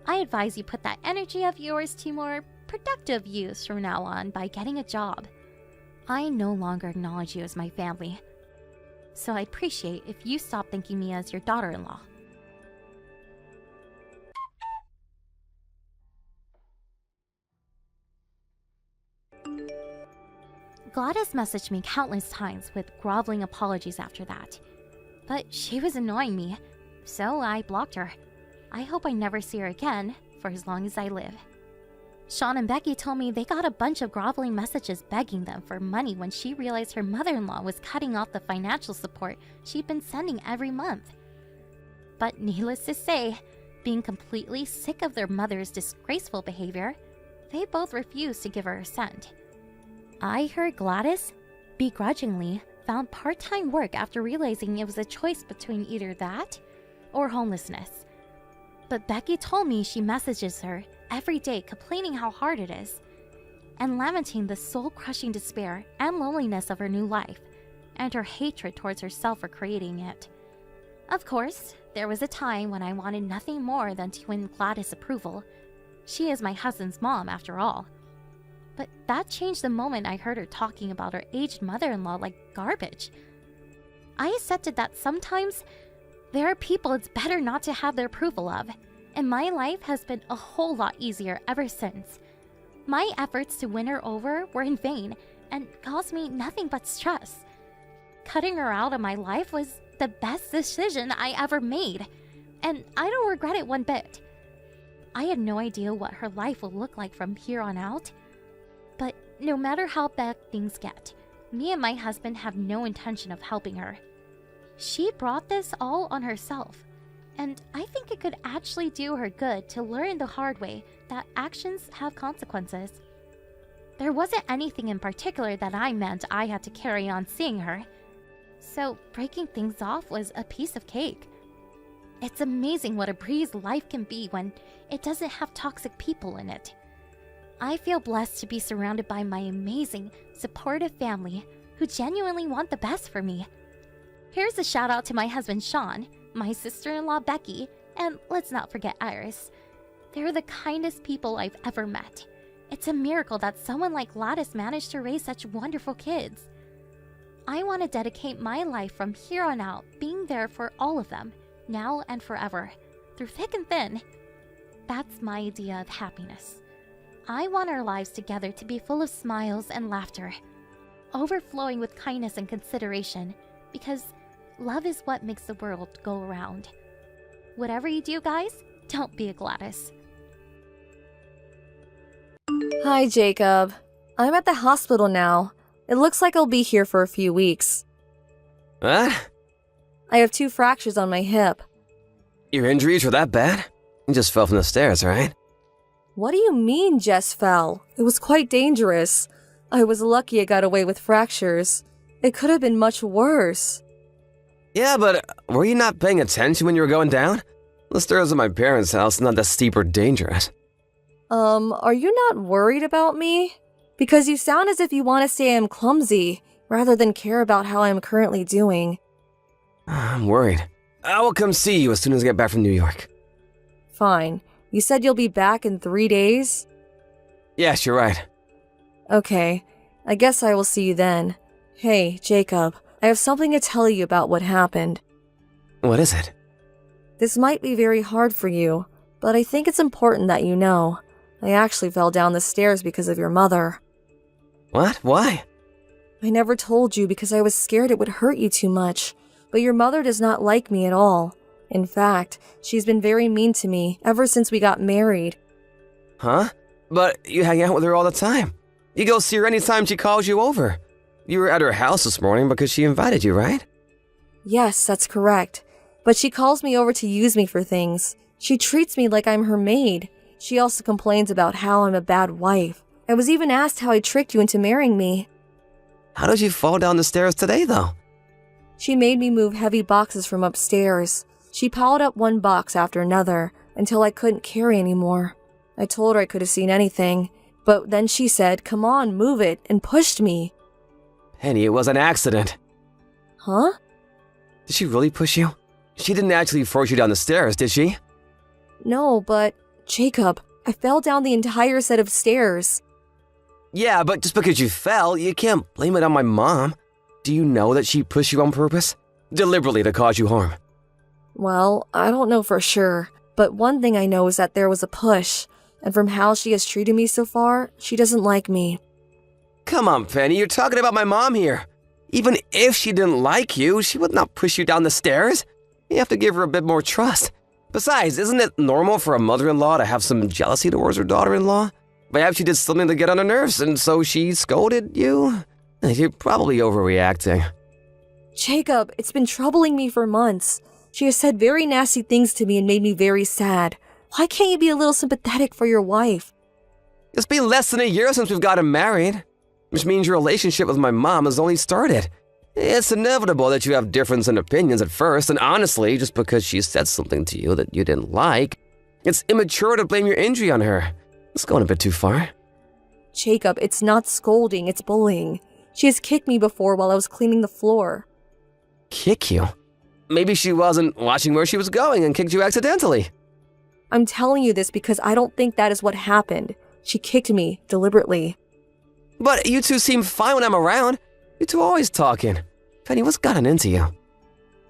Speaker 4: I advise you put that energy of yours to more productive use from now on by getting a job. I no longer acknowledge you as my family, so I'd appreciate if you stop thinking me as your daughter-in-law. Gladys messaged me countless times with groveling apologies after that, but she was annoying me, so I blocked her. I hope I never see her again for as long as I live. Sean and Becky told me they got a bunch of groveling messages begging them for money when she realized her mother-in-law was cutting off the financial support she'd been sending every month. But needless to say, being completely sick of their mother's disgraceful behavior, they both refused to give her a cent. I heard Gladys, begrudgingly, found part-time work after realizing it was a choice between either that or homelessness. But Becky told me she messages her every day complaining how hard it is, and lamenting the soul-crushing despair and loneliness of her new life, and her hatred towards herself for creating it. Of course, there was a time when I wanted nothing more than to win Gladys' approval. She is my husband's mom, after all. But that changed the moment I heard her talking about her aged mother-in-law like garbage. I accepted that sometimes there are people it's better not to have their approval of, and my life has been a whole lot easier ever since. My efforts to win her over were in vain and caused me nothing but stress. Cutting her out of my life was the best decision I ever made, and I don't regret it one bit. I had no idea what her life would look like from here on out, but no matter how bad things get, me and my husband have no intention of helping her. She brought this all on herself, and I think it could actually do her good to learn the hard way that actions have consequences. There wasn't anything in particular that I meant I had to carry on seeing her, so breaking things off was a piece of cake. It's amazing what a breeze life can be when it doesn't have toxic people in it. I feel blessed to be surrounded by my amazing, supportive family who genuinely want the best for me. Here's a shout out to my husband Sean, my sister-in-law Becky, and let's not forget Iris. They're the kindest people I've ever met. It's a miracle that someone like Gladys managed to raise such wonderful kids. I want to dedicate my life from here on out being there for all of them, now and forever, through thick and thin. That's my idea of happiness. I want our lives together to be full of smiles and laughter, overflowing with kindness and consideration, because love is what makes the world go around. Whatever you do, guys, don't be a Gladys.
Speaker 5: Hi, Jacob. I'm at the hospital now. It looks like I'll be here for a few weeks.
Speaker 6: What?
Speaker 5: I have 2 fractures on my hip.
Speaker 6: Your injuries were that bad? You just fell from the stairs, right?
Speaker 5: What do you mean, Jess fell? It was quite dangerous. I was lucky I got away with fractures. It could have been much worse.
Speaker 6: Yeah, but were you not paying attention when you were going down? The stairs of my parents' house are not that steep or dangerous.
Speaker 5: Are you not worried about me? Because you sound as if you want to say I'm clumsy, rather than care about how I'm currently doing.
Speaker 6: I'm worried. I will come see you as soon as I get back from New York.
Speaker 5: Fine. You said you'll be back in 3 days?
Speaker 6: Yes, you're right.
Speaker 5: Okay. I guess I will see you then. Hey, Jacob. I have something to tell you about what happened.
Speaker 6: What is it?
Speaker 5: This might be very hard for you, but I think it's important that you know. I actually fell down the stairs because of your mother.
Speaker 6: What? Why?
Speaker 5: I never told you because I was scared it would hurt you too much, but your mother does not like me at all. In fact, she's been very mean to me ever since we got married.
Speaker 6: Huh? But you hang out with her all the time. You go see her anytime she calls you over. You were at her house this morning because she invited you, right?
Speaker 5: Yes, that's correct. But she calls me over to use me for things. She treats me like I'm her maid. She also complains about how I'm a bad wife. I was even asked how I tricked you into marrying me.
Speaker 6: How did you fall down the stairs today, though?
Speaker 5: She made me move heavy boxes from upstairs. She piled up one box after another until I couldn't carry anymore. I told her I could have seen anything, but then she said, "Come on, move it," and pushed me.
Speaker 6: Penny, it was an accident.
Speaker 5: Huh?
Speaker 6: Did she really push you? She didn't actually force you down the stairs, did she?
Speaker 5: No, but Jacob, I fell down the entire set of stairs.
Speaker 6: Yeah, but just because you fell, you can't blame it on my mom. Do you know that she pushed you on purpose? Deliberately to cause you harm?
Speaker 5: Well, I don't know for sure, but one thing I know is that there was a push, and from how she has treated me so far, she doesn't like me.
Speaker 6: Come on, Penny, you're talking about my mom here. Even if she didn't like you, she would not push you down the stairs. You have to give her a bit more trust. Besides, isn't it normal for a mother-in-law to have some jealousy towards her daughter-in-law? Perhaps she did something to get on her nerves, and so she scolded you? You're probably overreacting.
Speaker 5: Jacob, it's been troubling me for months. She has said very nasty things to me and made me very sad. Why can't you be a little sympathetic for your wife?
Speaker 6: It's been less than a year since we've gotten married, which means your relationship with my mom has only started. It's inevitable that you have difference in opinions at first, and honestly, just because she said something to you that you didn't like, it's immature to blame your injury on her. It's going a bit too far.
Speaker 5: Jacob, it's not scolding, it's bullying. She has kicked me before while I was cleaning the floor.
Speaker 6: Kick you? Maybe she wasn't watching where she was going and kicked you accidentally.
Speaker 5: I'm telling you this because I don't think that is what happened. She kicked me deliberately.
Speaker 6: But you two seem fine when I'm around. You two are always talking. Penny, what's gotten into you?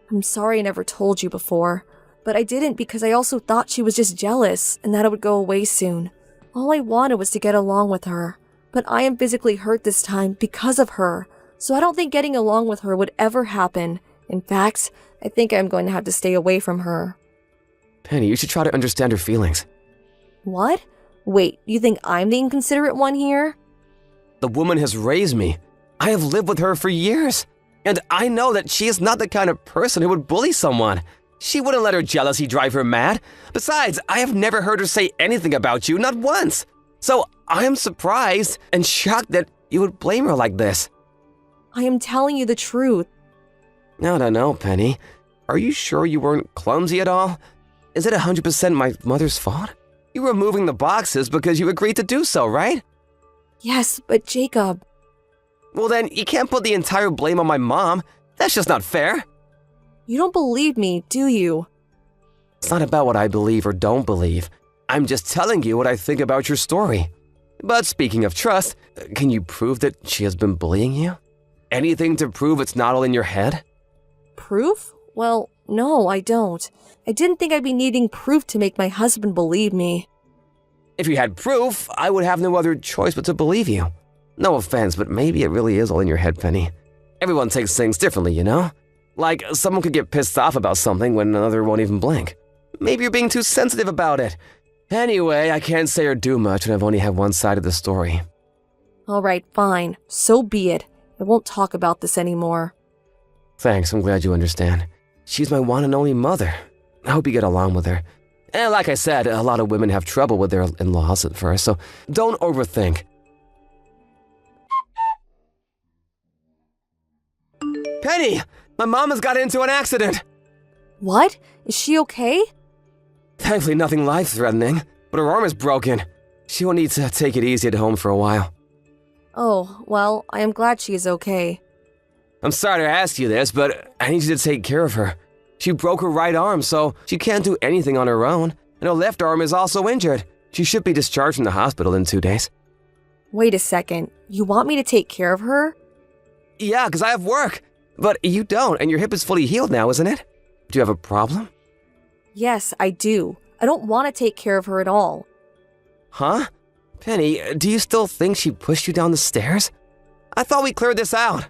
Speaker 5: I'm sorry I never told you before, but I didn't because I also thought she was just jealous and that it would go away soon. All I wanted was to get along with her, but I am physically hurt this time because of her, so I don't think getting along with her would ever happen. In fact, I think I'm going to have to stay away from her.
Speaker 6: Penny, you should try to understand her feelings.
Speaker 5: What? Wait, you think I'm the inconsiderate one here?
Speaker 6: The woman has raised me. I have lived with her for years, and I know that she is not the kind of person who would bully someone. She wouldn't let her jealousy drive her mad. Besides, I have never heard her say anything about you, not once. So I am surprised and shocked that you would blame her like this.
Speaker 5: I am telling you the truth.
Speaker 6: I don't know, Penny. Are you sure you weren't clumsy at all? Is it 100% my mother's fault? You were moving the boxes because you agreed to do so, right?
Speaker 5: Yes, but Jacob...
Speaker 6: Well then, you can't put the entire blame on my mom. That's just not fair.
Speaker 5: You don't believe me, do you?
Speaker 6: It's not about what I believe or don't believe. I'm just telling you what I think about your story. But speaking of trust, can you prove that she has been bullying you? Anything to prove it's not all in your head?
Speaker 5: Proof? Well, no, I don't. I didn't think I'd be needing proof to make my husband believe me.
Speaker 6: If you had proof, I would have no other choice but to believe you. No offense, but maybe it really is all in your head, Penny. Everyone takes things differently, you know? Like, someone could get pissed off about something when another won't even blink. Maybe you're being too sensitive about it. Anyway, I can't say or do much, and I've only had one side of the story.
Speaker 5: Alright, fine. So be it. I won't talk about this anymore.
Speaker 6: Thanks, I'm glad you understand. She's my one and only mother. I hope you get along with her. And like I said, a lot of women have trouble with their in-laws at first, so don't overthink. Penny! My mom has got into an accident!
Speaker 5: What? Is she okay?
Speaker 6: Thankfully nothing life-threatening, but her arm is broken. She will need to take it easy at home for a while.
Speaker 5: Oh, well, I am glad she is okay.
Speaker 6: I'm sorry to ask you this, but I need you to take care of her. She broke her right arm, so she can't do anything on her own, and her left arm is also injured. She should be discharged from the hospital in 2 days.
Speaker 5: Wait a second. You want me to take care of her?
Speaker 6: Yeah, because I have work. But you don't, and your hip is fully healed now, isn't it? Do you have a problem?
Speaker 5: Yes, I do. I don't want to take care of her at all.
Speaker 6: Huh? Penny, do you still think she pushed you down the stairs? I thought we cleared this out.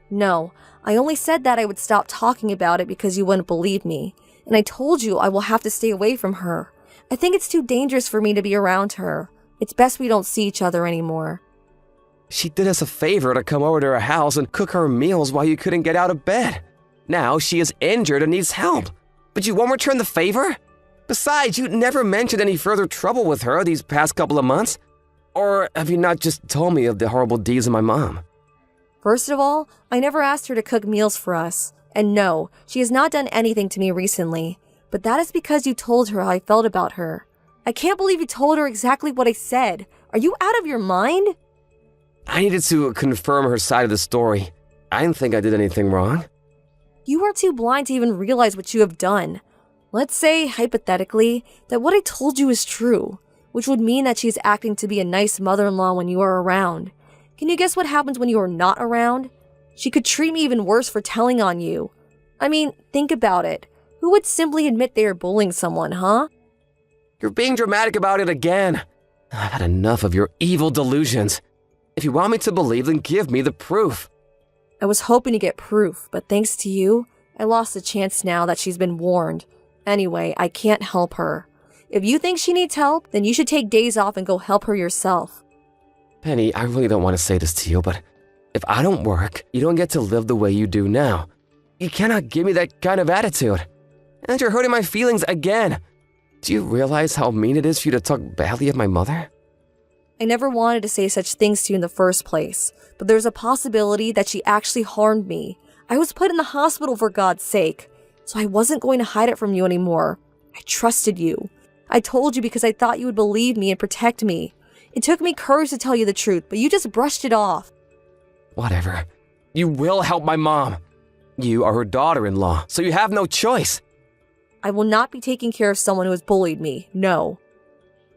Speaker 5: No, I only said that I would stop talking about it because you wouldn't believe me. And I told you I will have to stay away from her. I think it's too dangerous for me to be around her. It's best we don't see each other anymore.
Speaker 6: She did us a favor to come over to her house and cook her meals while you couldn't get out of bed. Now she is injured and needs help. But you won't return the favor? Besides, you never mentioned any further trouble with her these past couple of months. Or have you not just told me of the horrible deeds of my mom?
Speaker 5: First of all, I never asked her to cook meals for us. And no, she has not done anything to me recently. But that is because you told her how I felt about her. I can't believe you told her exactly what I said. Are you out of your mind?
Speaker 6: I needed to confirm her side of the story. I didn't think I did anything wrong.
Speaker 5: You are too blind to even realize what you have done. Let's say, hypothetically, that what I told you is true, which would mean that she's acting to be a nice mother-in-law when you are around. Can you guess what happens when you are not around? She could treat me even worse for telling on you. I mean, think about it. Who would simply admit they are bullying someone, huh?
Speaker 6: You're being dramatic about it again. I've had enough of your evil delusions. If you want me to believe, then give me the proof.
Speaker 5: I was hoping to get proof, but thanks to you, I lost the chance now that she's been warned. Anyway, I can't help her. If you think she needs help, then you should take days off and go help her yourself.
Speaker 6: Penny, I really don't want to say this to you, but if I don't work, you don't get to live the way you do now. You cannot give me that kind of attitude. And you're hurting my feelings again. Do you realize how mean it is for you to talk badly of my mother?
Speaker 5: I never wanted to say such things to you in the first place, but there's a possibility that she actually harmed me. I was put in the hospital for God's sake, so I wasn't going to hide it from you anymore. I trusted you. I told you because I thought you would believe me and protect me. It took me courage to tell you the truth, but you just brushed it off.
Speaker 6: Whatever. You will help my mom. You are her daughter-in-law, so you have no choice.
Speaker 5: I will not be taking care of someone who has bullied me, no.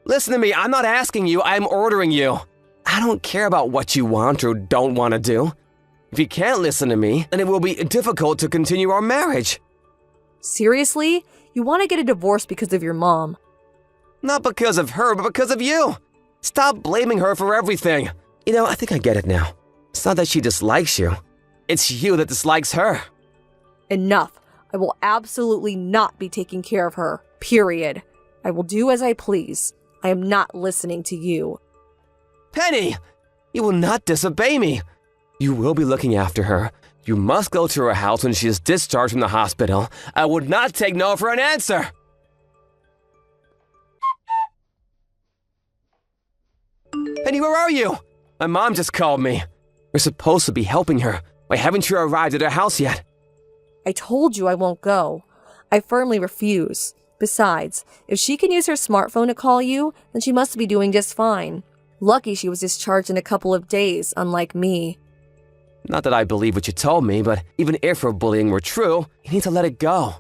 Speaker 6: Listen to me, I'm not asking you, I'm ordering you. I don't care about what you want or don't want to do. If you can't listen to me, then it will be difficult to continue our marriage.
Speaker 5: Seriously? You want to get a divorce because of your mom?
Speaker 6: Not because of her, but because of you. Stop blaming her for everything. You know, I think I get it now. It's not that she dislikes you. It's you that dislikes her.
Speaker 5: Enough. I will absolutely not be taking care of her. Period. I will do as I please. I am not listening to you.
Speaker 6: Penny! You will not disobey me. You will be looking after her. You must go to her house when she is discharged from the hospital. I would not take no for an answer. Penny, where are you? My mom just called me. We're supposed to be helping her. Why haven't you arrived at her house yet?
Speaker 5: I told you I won't go. I firmly refuse. Besides, if she can use her smartphone to call you, then she must be doing just fine. Lucky she was discharged in a couple of days, unlike me.
Speaker 6: Not that I believe what you told me, but even if her bullying were true, you need to let it go.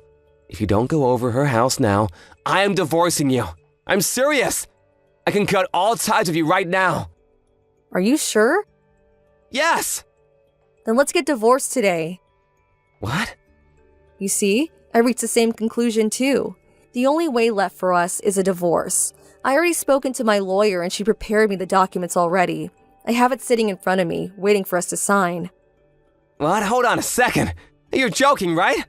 Speaker 6: If you don't go over her house now, I am divorcing you. I'm serious. I can cut all ties with you right now.
Speaker 5: Are you sure?
Speaker 6: Yes!
Speaker 5: Then let's get divorced today.
Speaker 6: What?
Speaker 5: You see, I reached the same conclusion too. The only way left for us is a divorce. I already spoken to my lawyer and she prepared me the documents already. I have it sitting in front of me, waiting for us to sign.
Speaker 6: What? Hold on a second. You're joking, right?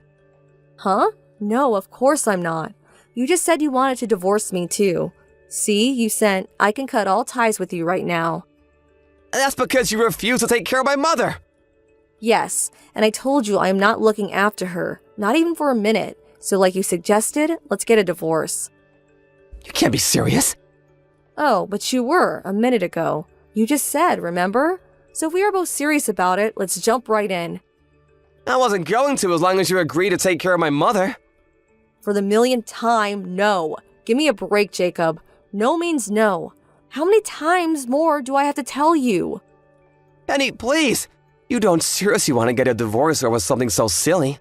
Speaker 5: Huh? No, of course I'm not. You just said you wanted to divorce me too. See, you sent, I can cut all ties with you right now.
Speaker 6: That's because you refuse to take care of my mother.
Speaker 5: Yes, and I told you I am not looking after her, not even for a minute. So like you suggested, let's get a divorce.
Speaker 6: You can't be serious.
Speaker 5: Oh, but you were, a minute ago. You just said, remember? So if we are both serious about it, let's jump right in.
Speaker 6: I wasn't going to as long as you agreed to take care of my mother.
Speaker 5: For the millionth time, no. Give me a break, Jacob. No means no. How many times more do I have to tell you?
Speaker 6: Penny, please. You don't seriously want to get a divorce over something so silly.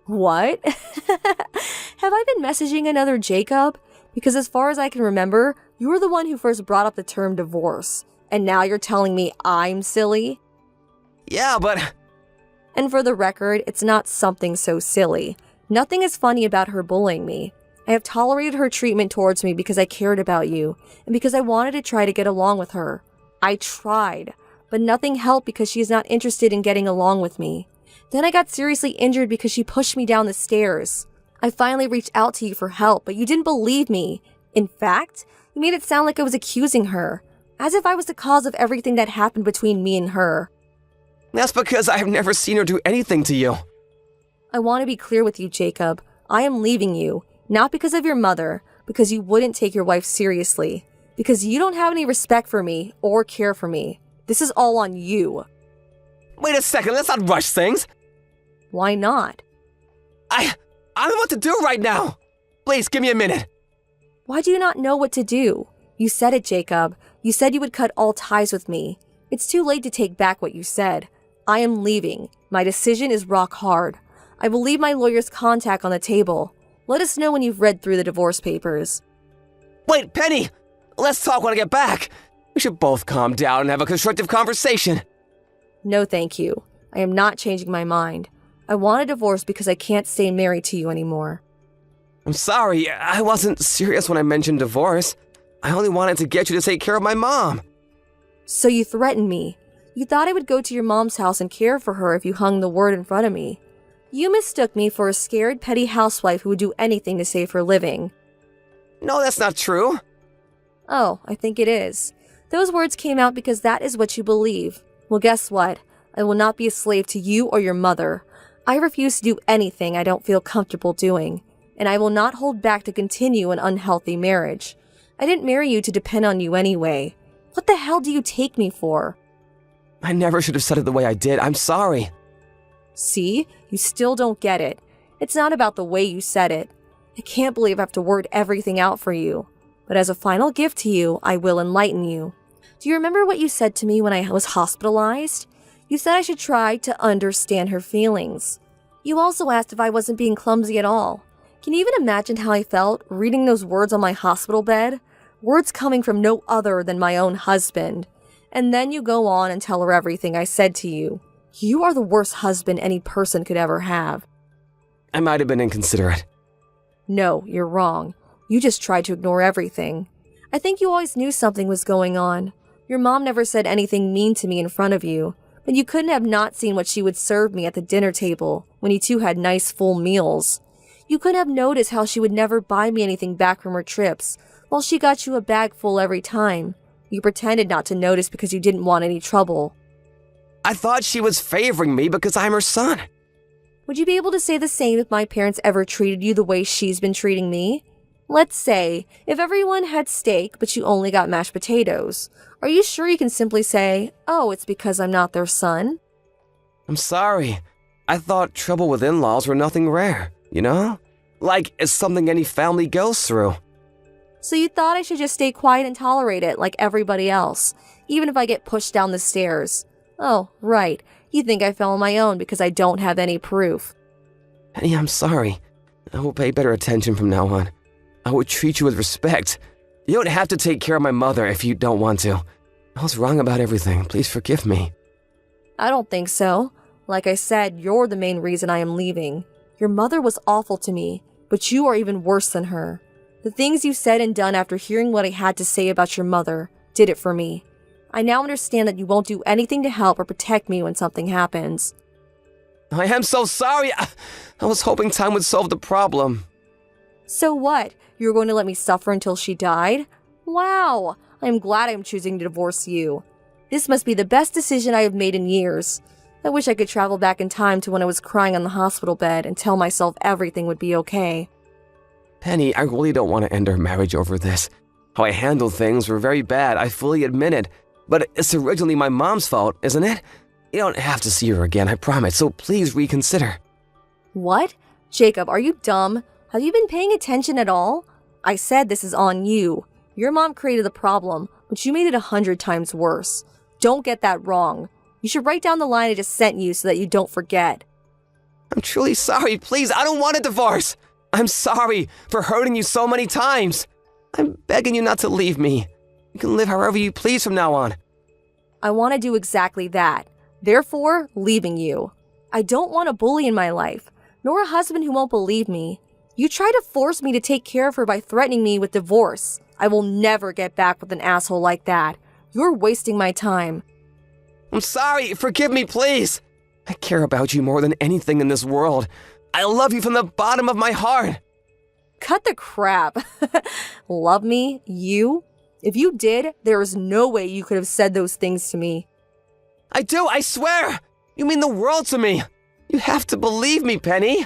Speaker 5: What? Have I been messaging another Jacob? Because as far as I can remember, you were the one who first brought up the term divorce. And now you're telling me I'm silly?
Speaker 6: Yeah, but...
Speaker 5: And for the record, it's not something so silly. Nothing is funny about her bullying me. I have tolerated her treatment towards me because I cared about you, and because I wanted to try to get along with her. I tried, but nothing helped because she is not interested in getting along with me. Then I got seriously injured because she pushed me down the stairs. I finally reached out to you for help, but you didn't believe me. In fact, you made it sound like I was accusing her. as if I was the cause of everything that happened between me and her.
Speaker 6: That's because I've never seen her do anything to you.
Speaker 5: I want to be clear with you, Jacob. I am leaving you, not because of your mother, because you wouldn't take your wife seriously, because you don't have any respect for me or care for me. This is all on you.
Speaker 6: Wait a second, let's not rush things.
Speaker 5: Why not?
Speaker 6: I don't know what to do right now. Please, give me a minute.
Speaker 5: Why do you not know what to do? You said it, Jacob. You said you would cut all ties with me. It's too late to take back what you said. I am leaving. My decision is rock hard. I will leave my lawyer's contact on the table. Let us know when you've read through the divorce papers.
Speaker 6: Wait, Penny! Let's talk when I get back. We should both calm down and have a constructive conversation.
Speaker 5: No, thank you. I am not changing my mind. I want a divorce because I can't stay married to you anymore.
Speaker 6: I'm sorry, I wasn't serious when I mentioned divorce. I only wanted to get you to take care of my mom.
Speaker 5: So you threatened me. You thought I would go to your mom's house and care for her if you hung the word in front of me. You mistook me for a scared, petty housewife who would do anything to save her living.
Speaker 6: No, that's not true.
Speaker 5: Oh, I think it is. Those words came out because that is what you believe. Well, guess what? I will not be a slave to you or your mother. I refuse to do anything I don't feel comfortable doing, and I will not hold back to continue an unhealthy marriage. I didn't marry you to depend on you anyway. What the hell do you take me for?
Speaker 6: I never should have said it the way I did. I'm sorry.
Speaker 5: See? You still don't get it. It's not about the way you said it. I can't believe I have to word everything out for you. But as a final gift to you, I will enlighten you. Do you remember what you said to me when I was hospitalized? You said I should try to understand her feelings. You also asked if I wasn't being clumsy at all. Can you even imagine how I felt reading those words on my hospital bed? Words coming from no other than my own husband. And then you go on and tell her everything I said to you. You are the worst husband any person could ever have.
Speaker 6: I might have been inconsiderate.
Speaker 5: No, you're wrong. You just tried to ignore everything. I think you always knew something was going on. Your mom never said anything mean to me in front of you, but you couldn't have not seen what she would serve me at the dinner table when you two had nice full meals. You couldn't have noticed how she would never buy me anything back from her trips, while she got you a bag full every time. You pretended not to notice because you didn't want any trouble.
Speaker 6: I thought she was favoring me because I'm her son.
Speaker 5: Would you be able to say the same if my parents ever treated you the way she's been treating me? Let's say, if everyone had steak but you only got mashed potatoes, are you sure you can simply say, oh, it's because I'm not their son?
Speaker 6: I'm sorry. I thought trouble with in-laws were nothing rare, you know? Like it's something any family goes through.
Speaker 5: So you thought I should just stay quiet and tolerate it like everybody else, even if I get pushed down the stairs. Oh, right. You think I fell on my own because I don't have any proof.
Speaker 6: Penny, I'm sorry. I will pay better attention from now on. I will treat you with respect. You don't have to take care of my mother if you don't want to. I was wrong about everything. Please forgive me.
Speaker 5: I don't think so. Like I said, you're the main reason I am leaving. Your mother was awful to me, but you are even worse than her. The things you said and done after hearing what I had to say about your mother did it for me. I now understand that you won't do anything to help or protect me when something happens.
Speaker 6: I am so sorry. I was hoping time would solve the problem.
Speaker 5: So what? You were going to let me suffer until she died? Wow! I am glad I am choosing to divorce you. This must be the best decision I have made in years. I wish I could travel back in time to when I was crying on the hospital bed and tell myself everything would be okay.
Speaker 6: Penny, I really don't want to end our marriage over this. How I handled things were very bad, I fully admit it. But it's originally my mom's fault, isn't it? You don't have to see her again, I promise, so please reconsider.
Speaker 5: What? Jacob, are you dumb? Have you been paying attention at all? I said this is on you. Your mom created the problem, but you made it 100 times worse. Don't get that wrong. You should write down the line I just sent you so that you don't forget.
Speaker 6: I'm truly sorry, please, I don't want a divorce. I'm sorry for hurting you so many times. I'm begging you not to leave me. You can live however you please from now on.
Speaker 5: I want to do exactly that. Therefore, leaving you. I don't want a bully in my life, nor a husband who won't believe me. You try to force me to take care of her by threatening me with divorce. I will never get back with an asshole like that. You're wasting my time.
Speaker 6: I'm sorry, forgive me, please. I care about you more than anything in this world. I love you from the bottom of my heart.
Speaker 5: Cut the crap. Love me? You? If you did, there is no way you could have said those things to me.
Speaker 6: I do, I swear! You mean the world to me! You have to believe me, Penny!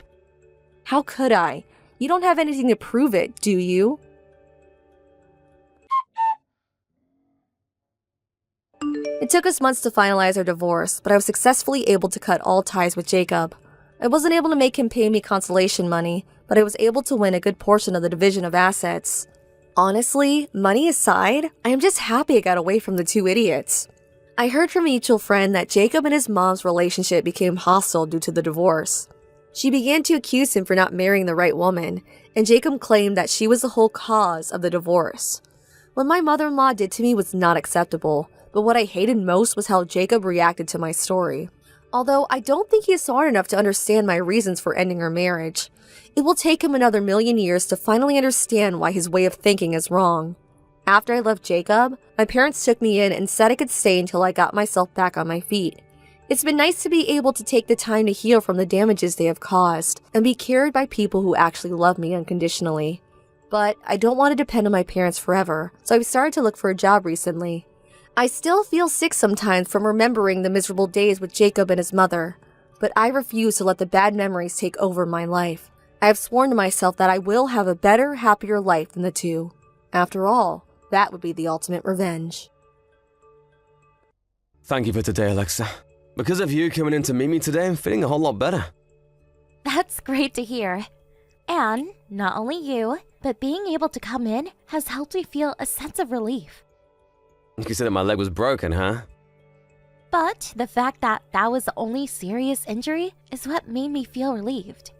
Speaker 5: How could I? You don't have anything to prove it, do you? It took us months to finalize our divorce, but I was successfully able to cut all ties with Jacob. I wasn't able to make him pay me consolation money, but I was able to win a good portion of the division of assets. Honestly, money aside, I am just happy I got away from the two idiots. I heard from a mutual friend that Jacob and his mom's relationship became hostile due to the divorce. She began to accuse him for not marrying the right woman, and Jacob claimed that she was the whole cause of the divorce. What my mother-in-law did to me was not acceptable, but what I hated most was how Jacob reacted to my story. Although I don't think he is smart enough to understand my reasons for ending our marriage. It will take him another million years to finally understand why his way of thinking is wrong. After I left Jacob, my parents took me in and said I could stay until I got myself back on my feet. It's been nice to be able to take the time to heal from the damages they have caused and be cared by people who actually love me unconditionally. But I don't want to depend on my parents forever, so I've started to look for a job recently. I still feel sick sometimes from remembering the miserable days with Jacob and his mother, but I refuse to let the bad memories take over my life. I have sworn to myself that I will have a better, happier life than the two. After all, that would be the ultimate revenge.
Speaker 6: Thank you for today, Alexa. Because of you coming in to meet me today, I'm feeling a whole lot better.
Speaker 4: That's great to hear. And not only you, but being able to come in has helped me feel a sense of relief.
Speaker 6: You said that my leg was broken, huh?
Speaker 4: But the fact that that was the only serious injury is what made me feel relieved.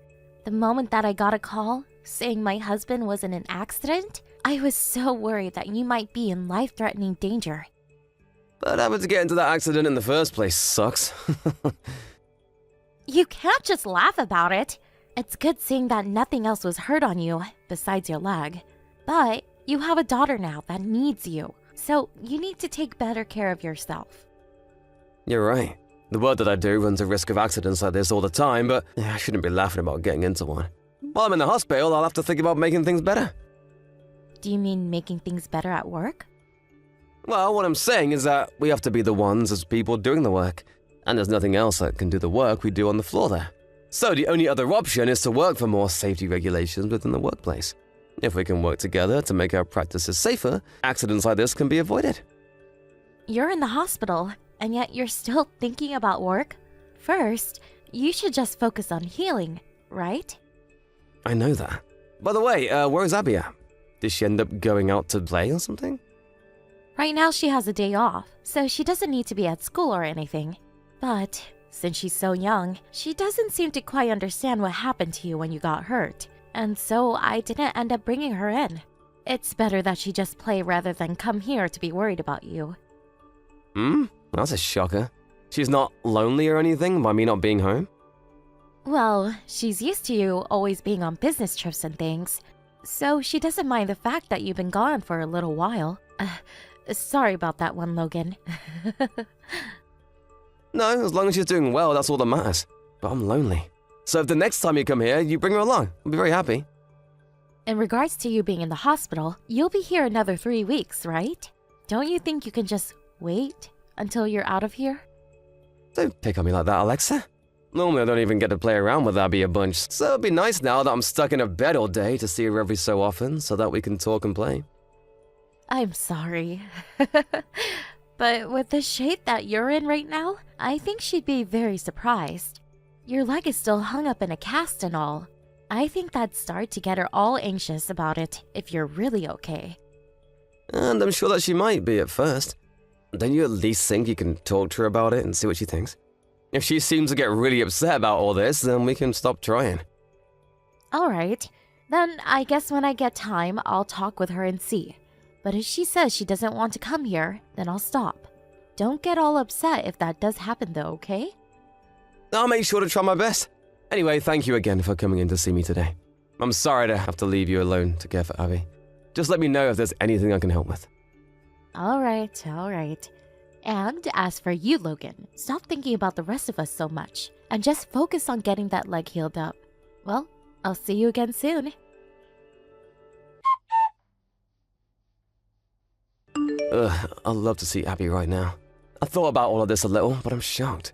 Speaker 4: The moment that I got a call saying my husband was in an accident, I was so worried that you might be in life-threatening danger.
Speaker 6: But having to get into that accident in the first place sucks.
Speaker 4: You can't just laugh about it. It's good seeing that nothing else was hurt on you besides your leg. But you have a daughter now that needs you, so you need to take better care of yourself.
Speaker 6: You're right. The work that I do runs a risk of accidents like this all the time, but I shouldn't be laughing about getting into one. While I'm in the hospital, I'll have to think about making things better.
Speaker 4: Do you mean making things better at work?
Speaker 6: Well, what I'm saying is that we have to be the ones as people doing the work, and there's nothing else that can do the work we do on the floor there. So the only other option is to work for more safety regulations within the workplace. If we can work together to make our practices safer, accidents like this can be avoided.
Speaker 4: You're in the hospital, and yet you're still thinking about work? First, you should just focus on healing, right?
Speaker 6: I know that. By the way, where is Abby at? Did she end up going out to play or something?
Speaker 4: Right now she has a day off, so she doesn't need to be at school or anything. But since she's so young, she doesn't seem to quite understand what happened to you when you got hurt. And so I didn't end up bringing her in. It's better that she just play rather than come here to be worried about you.
Speaker 6: That's a shocker. She's not lonely or anything by me not being home?
Speaker 4: Well, she's used to you always being on business trips and things, so she doesn't mind the fact that you've been gone for a little while. Sorry about that one, Logan.
Speaker 6: No, as long as she's doing well, that's all that matters. But I'm lonely. So if the next time you come here, you bring her along, I'll be very happy.
Speaker 4: In regards to you being in the hospital, you'll be here another 3 weeks, right? Don't you think you can just wait until you're out of here?
Speaker 6: Don't pick on me like that, Alexa. Normally I don't even get to play around with Abby a bunch, so it'd be nice now that I'm stuck in a bed all day to see her every so often so that we can talk and play.
Speaker 4: I'm sorry. But with the shape that you're in right now, I think she'd be very surprised. Your leg is still hung up in a cast and all. I think that'd start to get her all anxious about it if you're really okay.
Speaker 6: And I'm sure that she might be at first. Don't you at least think you can talk to her about it and see what she thinks? If she seems to get really upset about all this, then we can stop trying.
Speaker 4: Alright, then I guess when I get time, I'll talk with her and see. But if she says she doesn't want to come here, then I'll stop. Don't get all upset if that does happen though, okay?
Speaker 6: I'll make sure to try my best. Anyway, thank you again for coming in to see me today. I'm sorry to have to leave you alone to care for Abby. Just let me know if there's anything I can help with.
Speaker 4: Alright. And as for you, Logan, stop thinking about the rest of us so much, and just focus on getting that leg healed up. Well, I'll see you again soon.
Speaker 6: I'd love to see Abby right now. I thought about all of this a little, but I'm shocked.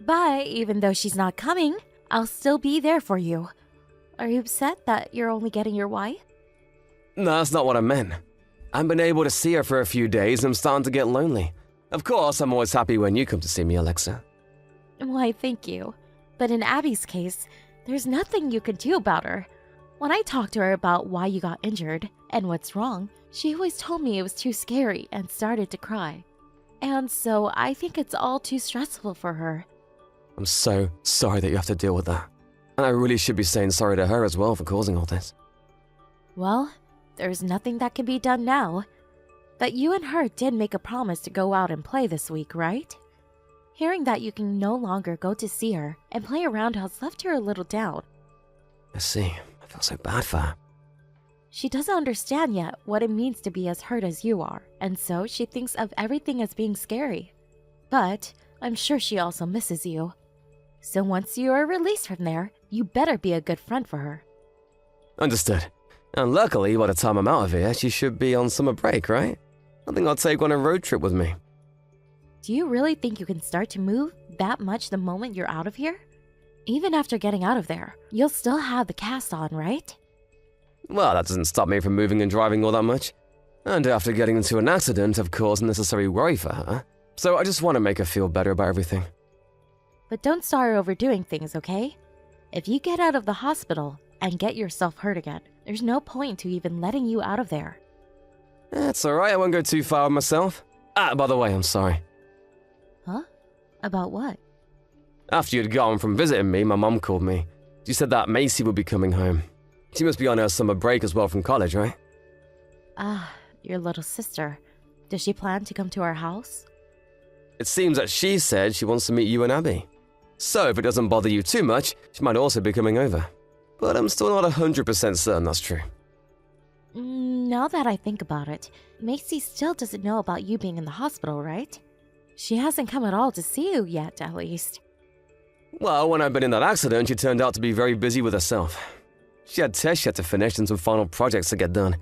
Speaker 4: But even though she's not coming, I'll still be there for you. Are you upset that you're only getting your wife?
Speaker 6: No, that's not what I meant. I haven't been able to see her for a few days and I'm starting to get lonely. Of course, I'm always happy when you come to see me, Alexa.
Speaker 4: Why, thank you. But in Abby's case, there's nothing you could do about her. When I talked to her about why you got injured and what's wrong, she always told me it was too scary and started to cry. And so I think it's all too stressful for her.
Speaker 6: I'm so sorry that you have to deal with that. And I really should be saying sorry to her as well for causing all this.
Speaker 4: Well, there's nothing that can be done now. But you and her did make a promise to go out and play this week, right? Hearing that you can no longer go to see her and play around has left her a little down.
Speaker 6: I see. I feel so bad for her.
Speaker 4: She doesn't understand yet what it means to be as hurt as you are, and so she thinks of everything as being scary. But I'm sure she also misses you. So once you are released from there, you better be a good friend for her.
Speaker 6: Understood. And luckily, by the time I'm out of here, she should be on summer break, right? I think I'll take her on a road trip with me.
Speaker 4: Do you really think you can start to move that much the moment you're out of here? Even after getting out of there, you'll still have the cast on, right?
Speaker 6: Well, that doesn't stop me from moving and driving all that much. And after getting into an accident, of course, unnecessary worry for her. So I just want to make her feel better about everything.
Speaker 4: But don't start overdoing things, okay? If you get out of the hospital and get yourself hurt again, there's no point to even letting you out of there.
Speaker 6: That's alright, I won't go too far with myself. By the way, I'm sorry.
Speaker 4: Huh? About what?
Speaker 6: After you'd gone from visiting me, my mom called me. She said that Macy would be coming home. She must be on her summer break as well from college, right?
Speaker 4: Your little sister. Does she plan to come to our house?
Speaker 6: It seems that she said she wants to meet you and Abby. So if it doesn't bother you too much, she might also be coming over. But I'm still not 100% certain that's true.
Speaker 4: Now that I think about it, Macy still doesn't know about you being in the hospital, right? She hasn't come at all to see you yet, at least.
Speaker 6: Well, when I'd been in that accident, she turned out to be very busy with herself. She had tests she had to finish and some final projects to get done.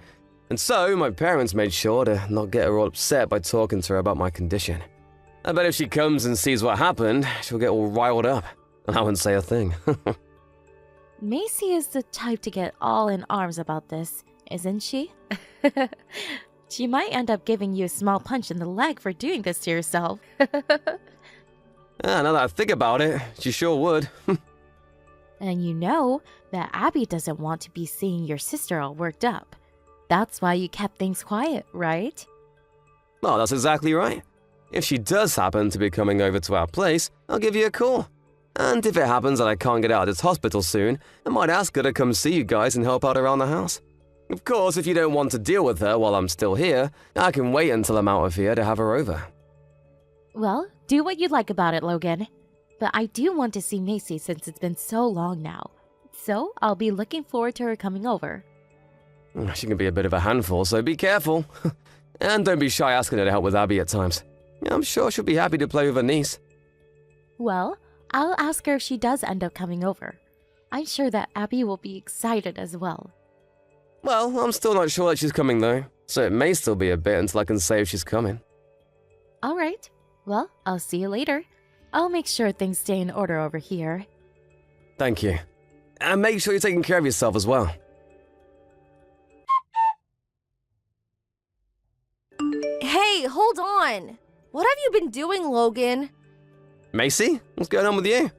Speaker 6: And so, my parents made sure to not get her all upset by talking to her about my condition. I bet if she comes and sees what happened, she'll get all riled up. And I wouldn't say a thing.
Speaker 4: Macy is the type to get all in arms about this, isn't she? She might end up giving you a small punch in the leg for doing this to yourself.
Speaker 6: Now that I think about it, she sure would.
Speaker 4: And you know that Abby doesn't want to be seeing your sister all worked up. That's why you kept things quiet, right?
Speaker 6: Well, that's exactly right. If she does happen to be coming over to our place, I'll give you a call. And if it happens that I can't get out of this hospital soon, I might ask her to come see you guys and help out around the house. Of course, if you don't want to deal with her while I'm still here, I can wait until I'm out of here to have her over.
Speaker 4: Well, do what you like about it, Logan. But I do want to see Macy since it's been so long now. So I'll be looking forward to her coming over.
Speaker 6: She can be a bit of a handful, so be careful. And don't be shy asking her to help with Abby at times. I'm sure she'll be happy to play with her niece.
Speaker 4: Well, I'll ask her if she does end up coming over. I'm sure that Abby will be excited as well.
Speaker 6: Well, I'm still not sure that she's coming though, so it may still be a bit until I can say if she's coming.
Speaker 4: Alright, well, I'll see you later. I'll make sure things stay in order over here.
Speaker 6: Thank you. And make sure you're taking care of yourself as well.
Speaker 5: Hey, hold on! What have you been doing, Logan?
Speaker 6: Macy, what's going on with you?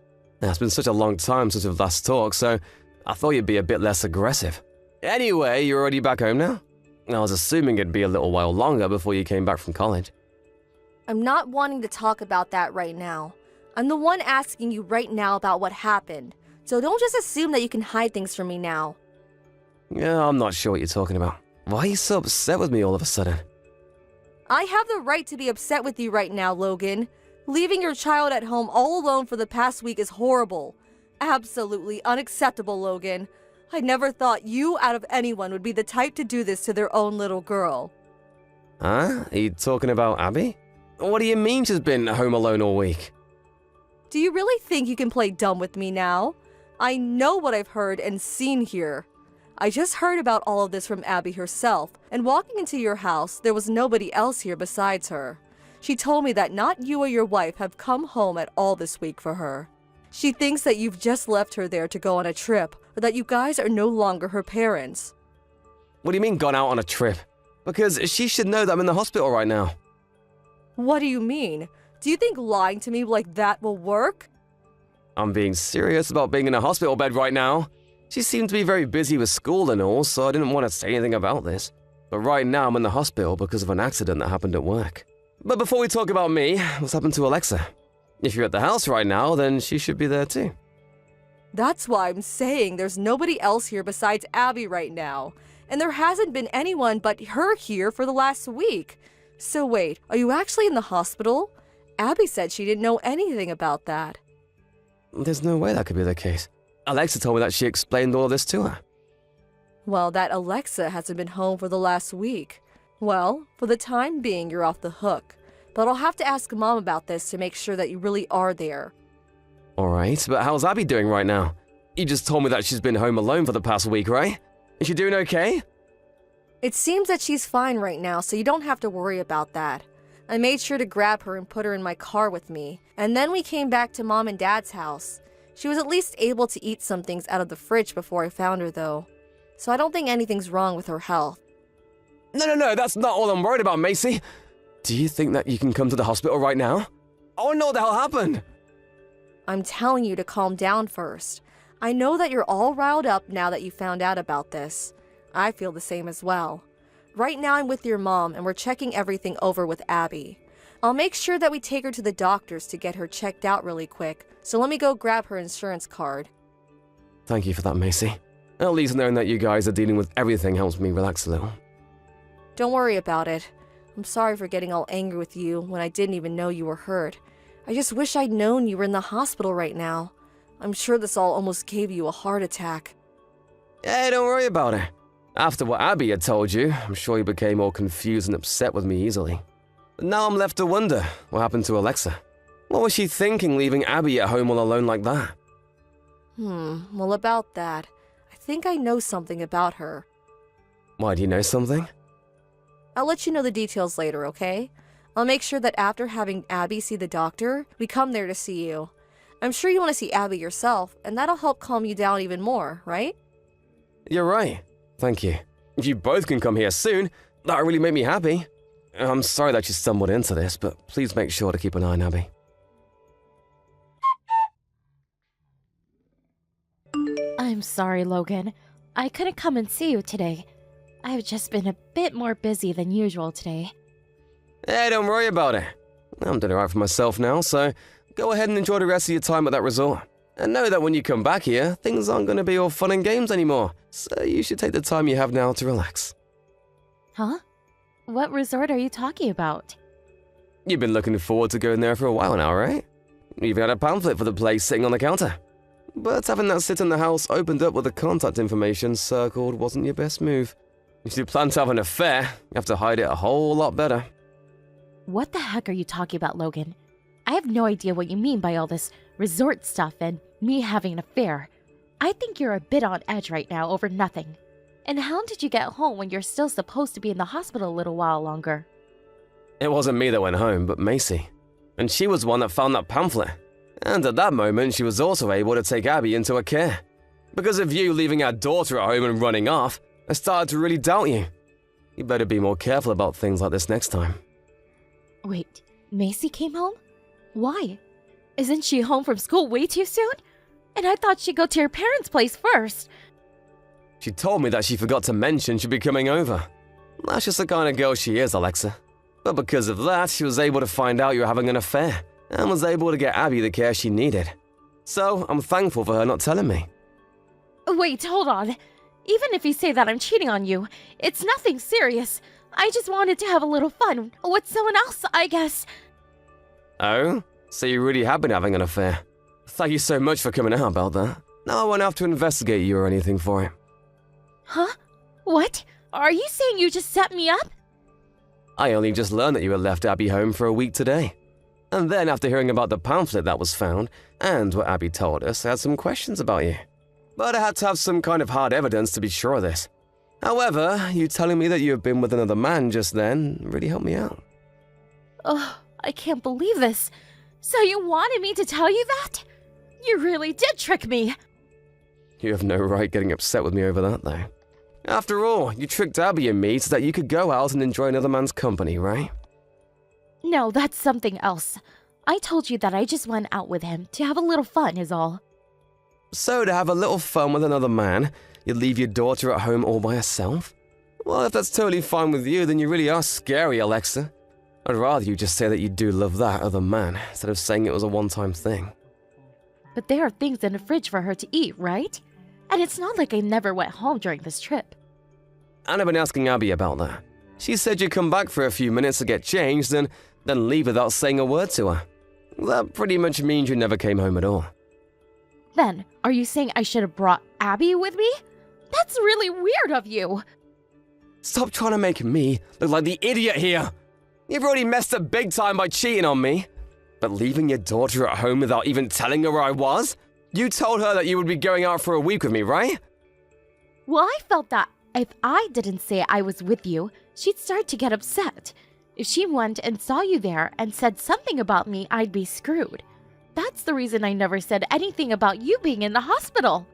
Speaker 6: It's been such a long time since we've last talked, so I thought you'd be a bit less aggressive. Anyway, you're already back home now? I was assuming it'd be a little while longer before you came back from college.
Speaker 5: I'm not wanting to talk about that right now. I'm the one asking you right now about what happened, so don't just assume that you can hide things from me now.
Speaker 6: Yeah, I'm not sure what you're talking about. Why are you so upset with me all of a sudden?
Speaker 5: I have the right to be upset with you right now, Logan. Leaving your child at home all alone for the past week is horrible. Absolutely unacceptable, Logan. I never thought you, out of anyone, would be the type to do this to their own little girl.
Speaker 6: Huh? Are you talking about Abby? What do you mean she's been home alone all week?
Speaker 5: Do you really think you can play dumb with me now? I know what I've heard and seen here. I just heard about all of this from Abby herself, and walking into your house, there was nobody else here besides her. She told me that not you or your wife have come home at all this week for her. She thinks that you've just left her there to go on a trip, or that you guys are no longer her parents.
Speaker 6: What do you mean gone out on a trip? Because she should know that I'm in the hospital right now.
Speaker 5: What do you mean? Do you think lying to me like that will work?
Speaker 6: I'm being serious about being in a hospital bed right now. She seemed to be very busy with school and all, so I didn't want to say anything about this. But right now I'm in the hospital because of an accident that happened at work. But before we talk about me, what's happened to Alexa? If you're at the house right now, then she should be there too.
Speaker 5: That's why I'm saying there's nobody else here besides Abby right now. And there hasn't been anyone but her here for the last week. So wait, are you actually in the hospital? Abby said she didn't know anything about that.
Speaker 6: There's no way that could be the case. Alexa told me that she explained all of this to her.
Speaker 5: Well, that Alexa hasn't been home for the last week. Well, for the time being, you're off the hook. But I'll have to ask Mom about this to make sure that you really are there.
Speaker 6: Alright, but how's Abby doing right now? You just told me that she's been home alone for the past week, right? Is she doing okay?
Speaker 5: It seems that she's fine right now, so you don't have to worry about that. I made sure to grab her and put her in my car with me, and then we came back to Mom and Dad's house. She was at least able to eat some things out of the fridge before I found her, though. So I don't think anything's wrong with her health.
Speaker 6: No, that's not all I'm worried about, Macy. Do you think that you can come to the hospital right now? I want to know what the hell happened.
Speaker 5: I'm telling you to calm down first. I know that you're all riled up now that you found out about this. I feel the same as well. Right now I'm with your mom and we're checking everything over with Abby. I'll make sure that we take her to the doctors to get her checked out really quick, so let me go grab her insurance card.
Speaker 6: Thank you for that, Macy. At least knowing that you guys are dealing with everything helps me relax a little.
Speaker 5: Don't worry about it. I'm sorry for getting all angry with you when I didn't even know you were hurt. I just wish I'd known you were in the hospital right now. I'm sure this all almost gave you a heart attack.
Speaker 6: Hey, don't worry about it. After what Abby had told you, I'm sure you became all confused and upset with me easily. But now I'm left to wonder what happened to Alexa. What was she thinking leaving Abby at home all alone like that?
Speaker 5: Well, about that, I think I know something about her.
Speaker 6: Why, do you know something?
Speaker 5: I'll let you know the details later, okay? I'll make sure that after having Abby see the doctor, we come there to see you. I'm sure you want to see Abby yourself, and that'll help calm you down even more, right?
Speaker 6: You're right. Thank you. If you both can come here soon, that'll really make me happy. I'm sorry that you stumbled into this, but please make sure to keep an eye on Abby.
Speaker 4: I'm sorry, Logan. I couldn't come and see you today. I've just been a bit more busy than usual today.
Speaker 6: Hey, don't worry about it. I'm doing alright for myself now, so go ahead and enjoy the rest of your time at that resort. And know that when you come back here, things aren't going to be all fun and games anymore, so you should take the time you have now to relax.
Speaker 4: Huh? What resort are you talking about?
Speaker 6: You've been looking forward to going there for a while now, right? You've got a pamphlet for the place sitting on the counter. But having that sit in the house opened up with the contact information circled wasn't your best move. If you plan to have an affair, you have to hide it a whole lot better.
Speaker 4: What the heck are you talking about, Logan? I have no idea what you mean by all this resort stuff and me having an affair. I think you're a bit on edge right now over nothing. And how did you get home when you're still supposed to be in the hospital a little while longer?
Speaker 6: It wasn't me that went home, but Macy. And she was the one that found that pamphlet. And at that moment, she was also able to take Abby into her care. Because of you leaving our daughter at home and running off, I started to really doubt you. You better be more careful about things like this next time.
Speaker 4: Wait, Macy came home? Why? Isn't she home from school way too soon? And I thought she'd go to her parents' place first.
Speaker 6: She told me that she forgot to mention she'd be coming over. That's just the kind of girl she is, Alexa. But because of that, she was able to find out you were having an affair, and was able to get Abby the care she needed. So, I'm thankful for her not telling me.
Speaker 4: Wait, hold on. Even if you say that I'm cheating on you, it's nothing serious. I just wanted to have a little fun with someone else, I guess.
Speaker 6: Oh? So you really have been having an affair? Thank you so much for coming out about that. Now I won't have to investigate you or anything for it.
Speaker 4: Huh? What? Are you saying you just set me up?
Speaker 6: I only just learned that you had left Abby home for a week today. And then after hearing about the pamphlet that was found, and what Abby told us, I had some questions about you. but I had to have some kind of hard evidence to be sure of this. However, you telling me that you have been with another man just then really helped me out.
Speaker 4: Oh, I can't believe this. So you wanted me to tell you that? You really did trick me.
Speaker 6: You have no right getting upset with me over that, though. After all, you tricked Abby and me so that you could go out and enjoy another man's company, right?
Speaker 4: No, that's something else. I told you that I just went out with him to have a little fun is all.
Speaker 6: So to have a little fun with another man, you'd leave your daughter at home all by herself? Well, if that's totally fine with you, then you really are scary, Alexa. I'd rather you just say that you do love that other man, instead of saying it was a one-time thing.
Speaker 4: But there are things in the fridge for her to eat, right? And it's not like I never went home during this trip.
Speaker 6: And I've been asking Abby about that. She said you'd come back for a few minutes to get changed and then leave without saying a word to her. That pretty much means you never came home at all.
Speaker 4: Then, are you saying I should have brought Abby with me? That's really weird of you.
Speaker 6: Stop trying to make me look like the idiot here. You've already messed up big time by cheating on me. But leaving your daughter at home without even telling her where I was? You told her that you would be going out for a week with me, right?
Speaker 4: Well, I felt that if I didn't say I was with you, she'd start to get upset. If she went and saw you there and said something about me, I'd be screwed. That's the reason I never said anything about you being in the hospital.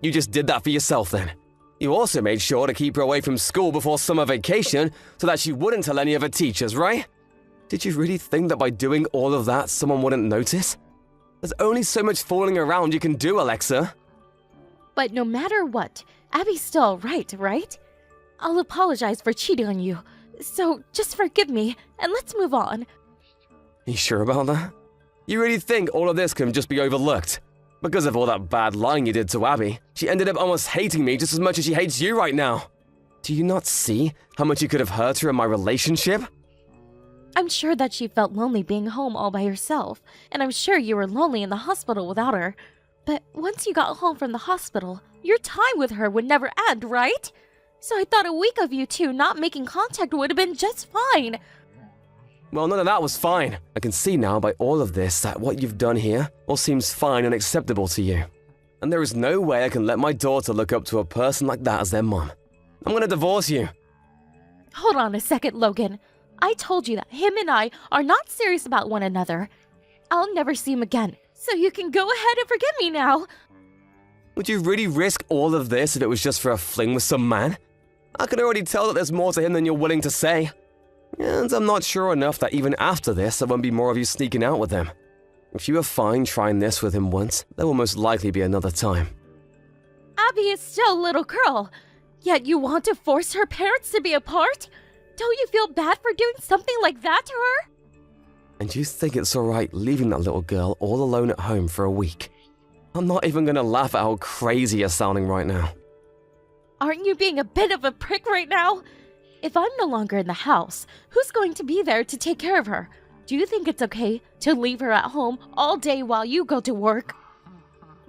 Speaker 6: You just did that for yourself then. You also made sure to keep her away from school before summer vacation so that she wouldn't tell any of her teachers, right? Did you really think that by doing all of that, someone wouldn't notice? There's only so much fooling around you can do, Alexa.
Speaker 4: But no matter what, Abby's still right? I'll apologize for cheating on you. So just forgive me and let's move on.
Speaker 6: You sure about that? You really think all of this can just be overlooked? Because of all that bad lying you did to Abby, she ended up almost hating me just as much as she hates you right now. Do you not see how much you could have hurt her in my relationship?
Speaker 4: I'm sure that she felt lonely being home all by herself, and I'm sure you were lonely in the hospital without her. But once you got home from the hospital, your time with her would never end, right? So I thought a week of you two not making contact would have been just fine.
Speaker 6: Well, none of that was fine. I can see now by all of this that what you've done here all seems fine and acceptable to you. And there is no way I can let my daughter look up to a person like that as their mom. I'm gonna divorce you.
Speaker 4: Hold on a second, Logan. I told you that him and I are not serious about one another. I'll never see him again, so you can go ahead and forgive me now.
Speaker 6: Would you really risk all of this if it was just for a fling with some man? I can already tell that there's more to him than you're willing to say. And I'm not sure enough that even after this, there won't be more of you sneaking out with him. If you are fine trying this with him once, there will most likely be another time.
Speaker 4: Abby is still a little girl, yet you want to force her parents to be apart? Don't you feel bad for doing something like that to her?
Speaker 6: And you think it's alright leaving that little girl all alone at home for a week? I'm not even gonna laugh at how crazy you're sounding right now.
Speaker 4: Aren't you being a bit of a prick right now? If I'm no longer in the house, who's going to be there to take care of her? Do you think it's okay to leave her at home all day while you go to work?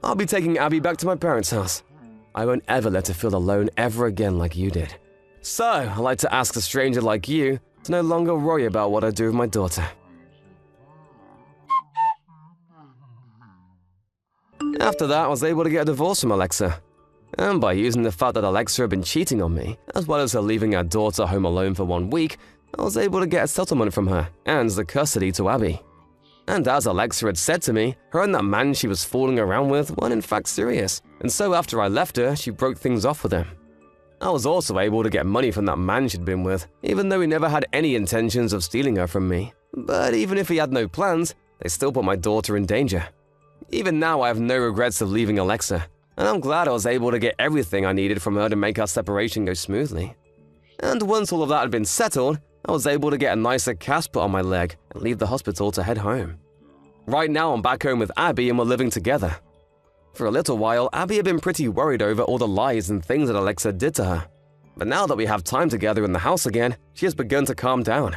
Speaker 6: I'll be taking Abby back to my parents' house. I won't ever let her feel alone ever again like you did. So, I'd like to ask a stranger like you to no longer worry about what I do with my daughter. After that, I was able to get a divorce from Alexa. And by using the fact that Alexa had been cheating on me, as well as her leaving her daughter home alone for 1 week, I was able to get a settlement from her and the custody to Abby. And as Alexa had said to me, her and that man she was fooling around with weren't in fact serious, and so after I left her, she broke things off with him. I was also able to get money from that man she'd been with, even though he never had any intentions of stealing her from me. But even if he had no plans, they still put my daughter in danger. Even now, I have no regrets of leaving Alexa, and I'm glad I was able to get everything I needed from her to make our separation go smoothly. And once all of that had been settled, I was able to get a nicer cast put on my leg and leave the hospital to head home. Right now, I'm back home with Abby and we're living together. For a little while, Abby had been pretty worried over all the lies and things that Alexa did to her. But now that we have time together in the house again, she has begun to calm down.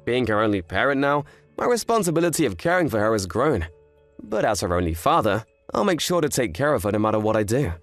Speaker 6: Being her only parent now, my responsibility of caring for her has grown. But as her only father, I'll make sure to take care of her no matter what I do.